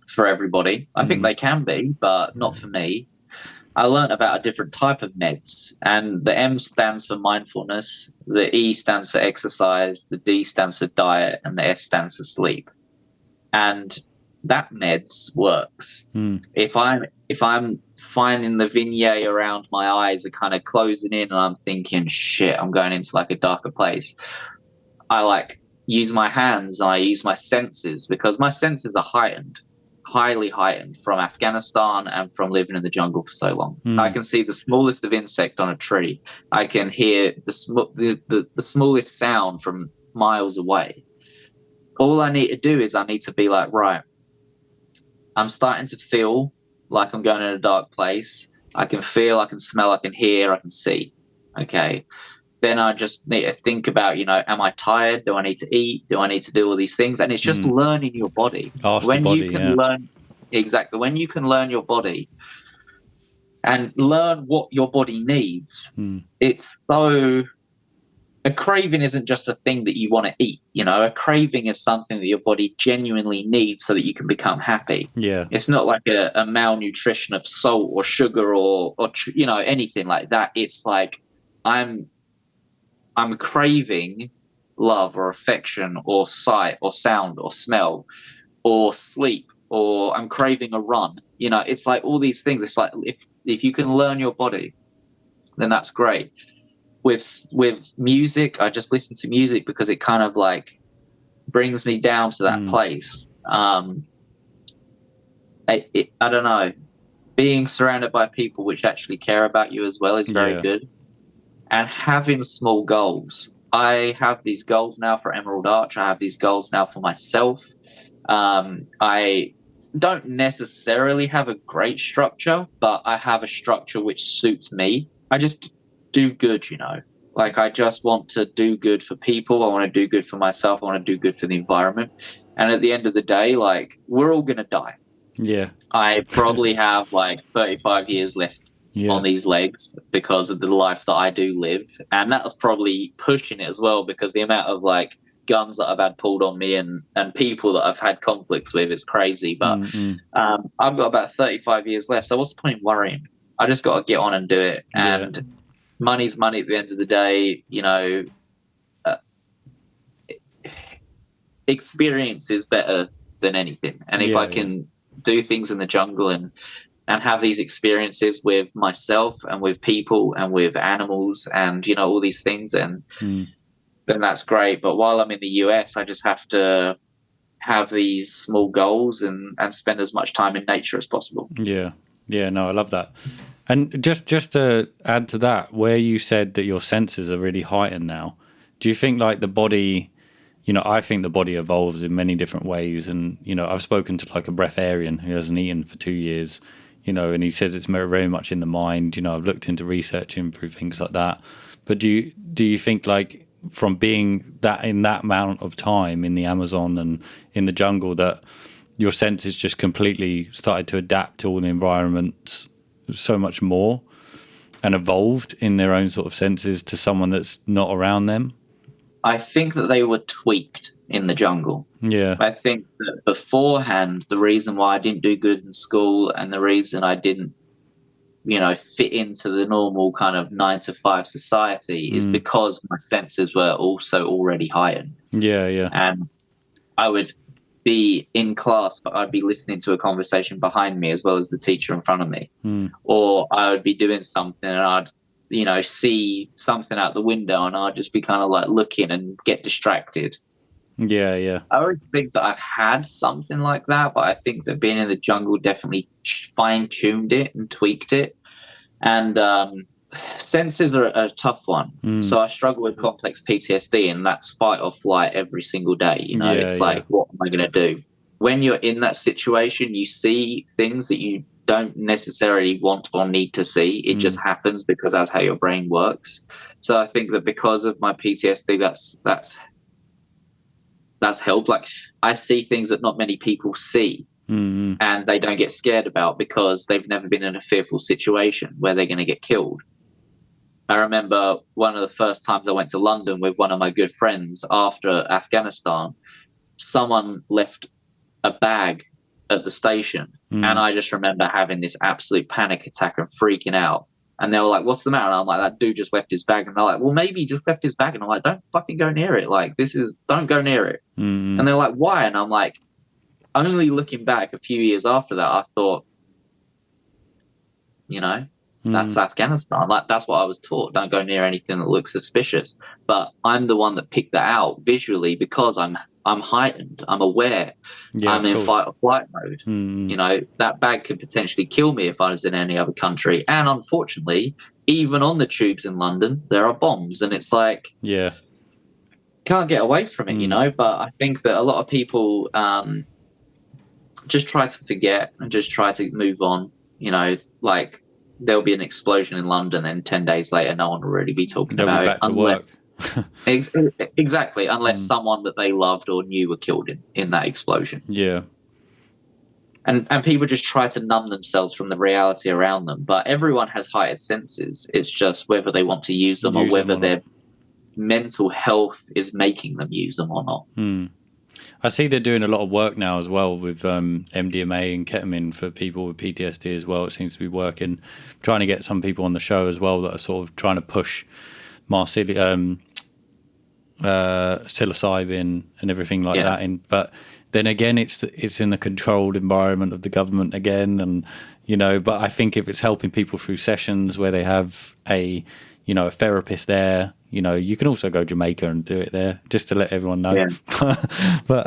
for everybody. I think they can be, but not for me. I learned about a different type of meds, and the M stands for mindfulness, the E stands for exercise, the D stands for diet, and the S stands for sleep. And that meds works. If I'm finding the vignette around my eyes are kind of closing in and I'm thinking, shit, I'm going into like a darker place, I use my hands, I use my senses, because my senses are highly heightened from Afghanistan and from living in the jungle for so long. I can see the smallest of insect on a tree. I can hear the smallest sound from miles away. All I need to do is I need to be like, right, I'm starting to feel like I'm going in a dark place. I can feel, I can smell, I can hear, I can see. Okay. Then I just need to think about, am I tired? Do I need to eat? Do I need to do all these things? And it's just learning your body. When you can learn your body and learn what your body needs, it's so... A craving isn't just a thing that you want to eat. A craving is something that your body genuinely needs so that you can become happy. Yeah. It's not like a malnutrition of salt or sugar or anything like that. It's like I'm craving love or affection or sight or sound or smell or sleep, or I'm craving a run. It's like all these things. It's like if you can learn your body, then that's great. With music, I just listen to music because it kind of like brings me down to that place. I don't know. Being surrounded by people which actually care about you as well is very good. And having small goals. I have these goals now for Emerald Arch. I have these goals now for myself. I don't necessarily have a great structure, but I have a structure which suits me. I just do good, like I just want to do good for people. I want to do good for myself. I want to do good for the environment. And at the end of the day, like, we're all going to die. Yeah. I probably have like 35 years left on these legs because of the life that I do live. And that was probably pushing it as well, because the amount of like guns that I've had pulled on me and people that I've had conflicts with is crazy. But I've got about 35 years left. So what's the point in worrying? I just got to get on and do it. And money's money at the end of the day. Experience is better than anything. And if I can do things in the jungle and have these experiences with myself and with people and with animals and, all these things, then that's great. But while I'm in the US, I just have to have these small goals and spend as much time in nature as possible. Yeah. Yeah, no, I love that. And just to add to that, where you said that your senses are really heightened now, do you think like the body, I think the body evolves in many different ways. And, I've spoken to like a breatharian who hasn't eaten for 2 years, and he says it's very much in the mind. I've looked into researching through things like that. But do you think like from being that in that amount of time in the Amazon and in the jungle that your senses just completely started to adapt to all the environments so much more and evolved in their own sort of senses to someone that's not around them? I think that they were tweaked in the jungle. Yeah. I think that beforehand, the reason why I didn't do good in school and the reason I didn't fit into the normal kind of 9 to 5 society is because my senses were also already heightened. Yeah. And I would be in class, but I'd be listening to a conversation behind me as well as the teacher in front of me. Or I would be doing something and I'd, see something out the window and I'd just be kind of like looking and get distracted. Yeah. I always think that I've had something like that, but I think that being in the jungle definitely fine-tuned it and tweaked it. And senses are a tough one. So I struggle with complex PTSD, and that's fight or flight every single day. It's like, what am I going to do? When you're in that situation, you see things that you don't necessarily want or need to see. It just happens because that's how your brain works. So I think that because of my PTSD, that's helped. Like, I see things that not many people see. And they don't get scared about because they've never been in a fearful situation where they're going to get killed. I remember one of the first times I went to London with one of my good friends after Afghanistan, someone left a bag at the station. And I just remember having this absolute panic attack and freaking out. And they were like, what's the matter? And I'm like, that dude just left his bag. And they're like, well, maybe he just left his bag. And I'm like, don't fucking go near it. Like, don't go near it. And they're like, why? And I'm like, only looking back a few years after that, I thought, that's Afghanistan. Like, that's what I was taught. Don't go near anything that looks suspicious. But I'm the one that picked that out visually because I'm heightened. I'm aware. I'm in fight or flight mode. That bag could potentially kill me if I was in any other country. And unfortunately, even on the tubes in London, there are bombs. And it's like, can't get away from it, But I think that a lot of people just try to forget and just try to move on. Like, there'll be an explosion in London and 10 days later no one will really be talking about it unless exactly, unless someone that they loved or knew were killed in that explosion. And people just try to numb themselves from the reality around them, but everyone has heightened senses. It's just whether they want to use them or whether their mental health is making them use them or not. I see they're doing a lot of work now as well with MDMA and ketamine for people with PTSD as well. It seems to be working. Trying to get some people on the show as well that are sort of trying to push psilocybin and everything like that in. But then again, it's in the controlled environment of the government again, and But I think if it's helping people through sessions where they have a therapist there. You can also go Jamaica and do it there, just to let everyone know. But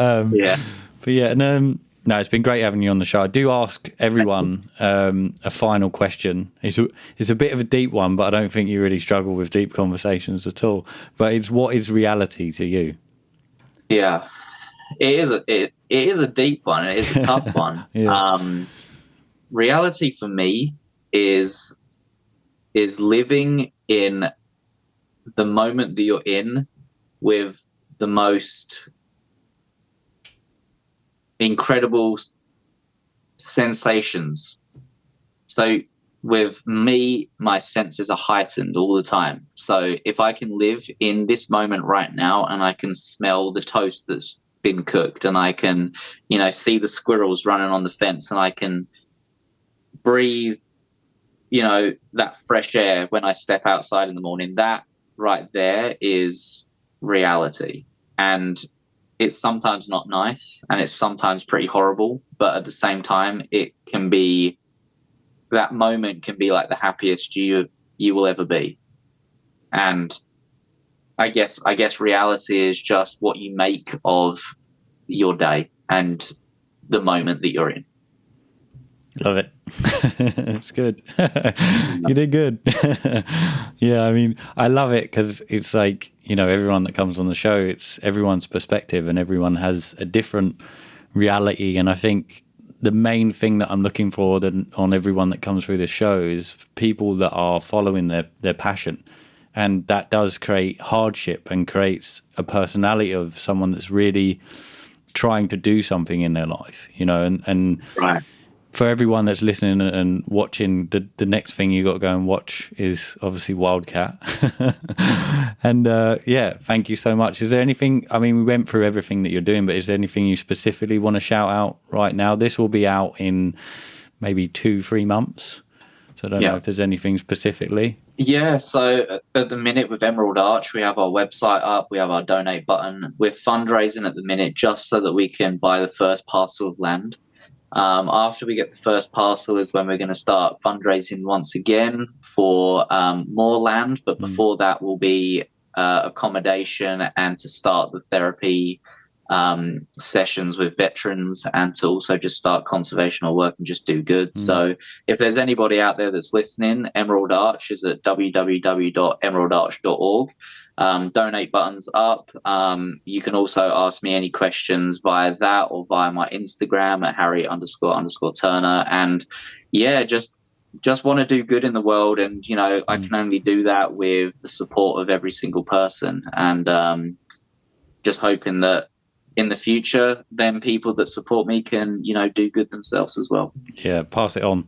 no, it's been great having you on the show. I do ask everyone a final question. It's a bit of a deep one, but I don't think you really struggle with deep conversations at all. But it's, what is reality to you? Yeah, it is a deep one. It is a tough one. Reality for me is living in the moment that you're in with the most incredible sensations. So with me, my senses are heightened all the time. So if I can live in this moment right now and I can smell the toast that's been cooked and I can, see the squirrels running on the fence and I can breathe, that fresh air when I step outside in the morning, that right there is reality. And it's sometimes not nice and it's sometimes pretty horrible, but at the same time that moment can be like the happiest you will ever be. And I guess reality is just what you make of your day and the moment that you're in. Love it. It's good. You did good. Yeah, I mean, I love it because it's like, everyone that comes on the show, it's everyone's perspective and everyone has a different reality. And I think the main thing that I'm looking for on everyone that comes through this show is people that are following their passion. And that does create hardship and creates a personality of someone that's really trying to do something in their life, and right. For everyone that's listening and watching, the next thing you got to go and watch is obviously Wildcat. And thank you so much. Is there anything, I mean, we went through everything that you're doing, but is there anything you specifically want to shout out right now? This will be out in maybe 2-3 months. So I don't know if there's anything specifically. Yeah, so at the minute with Emerald Arch, we have our website up, we have our donate button. We're fundraising at the minute just so that we can buy the first parcel of land. After we get the first parcel is when we're going to start fundraising once again for more land. But before that will be accommodation and to start the therapy sessions with veterans, and to also just start conservational work and just do good. So if there's anybody out there that's listening, Emerald Arch is at www.emeraldarch.org. Donate buttons up. You can also ask me any questions via that or via my Instagram at Harry__Turner. And yeah, just want to do good in the world. And, you know, I can only do that with the support of every single person. And just hoping that in the future, then people that support me can, you know, do good themselves as well. Yeah, pass it on.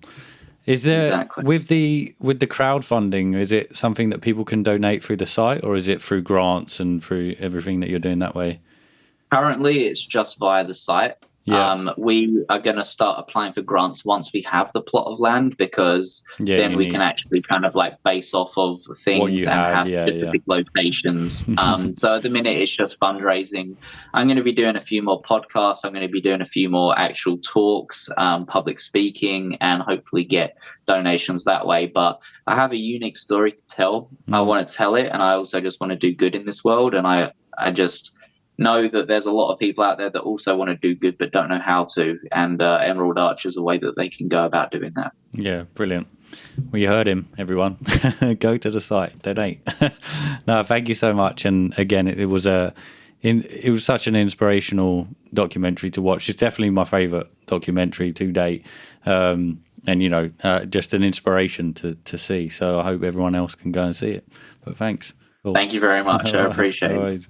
Is there with the crowdfunding, is it something that people can donate through the site, or is it through grants and through everything that you're doing that way? Currently, it's just via the site. Yeah. We are going to start applying for grants once we have the plot of land, because then we can actually kind of like base off of things and have specific locations. So at the minute, it's just fundraising. I'm going to be doing a few more podcasts. I'm going to be doing a few more actual talks, public speaking, and hopefully get donations that way. But I have a unique story to tell. I want to tell it, and I also just want to do good in this world. And I just know that there's a lot of people out there that also want to do good but don't know how to, and Emerald Arch is a way that they can go about doing that. Yeah, brilliant. Well, you heard him, everyone. Go to the site, donate. No, thank you so much. And again, it was such an inspirational documentary to watch. It's definitely my favorite documentary to date, and you know, just an inspiration to see. So I hope everyone else can go and see it. But thanks. Cool. Thank you very much. I appreciate it.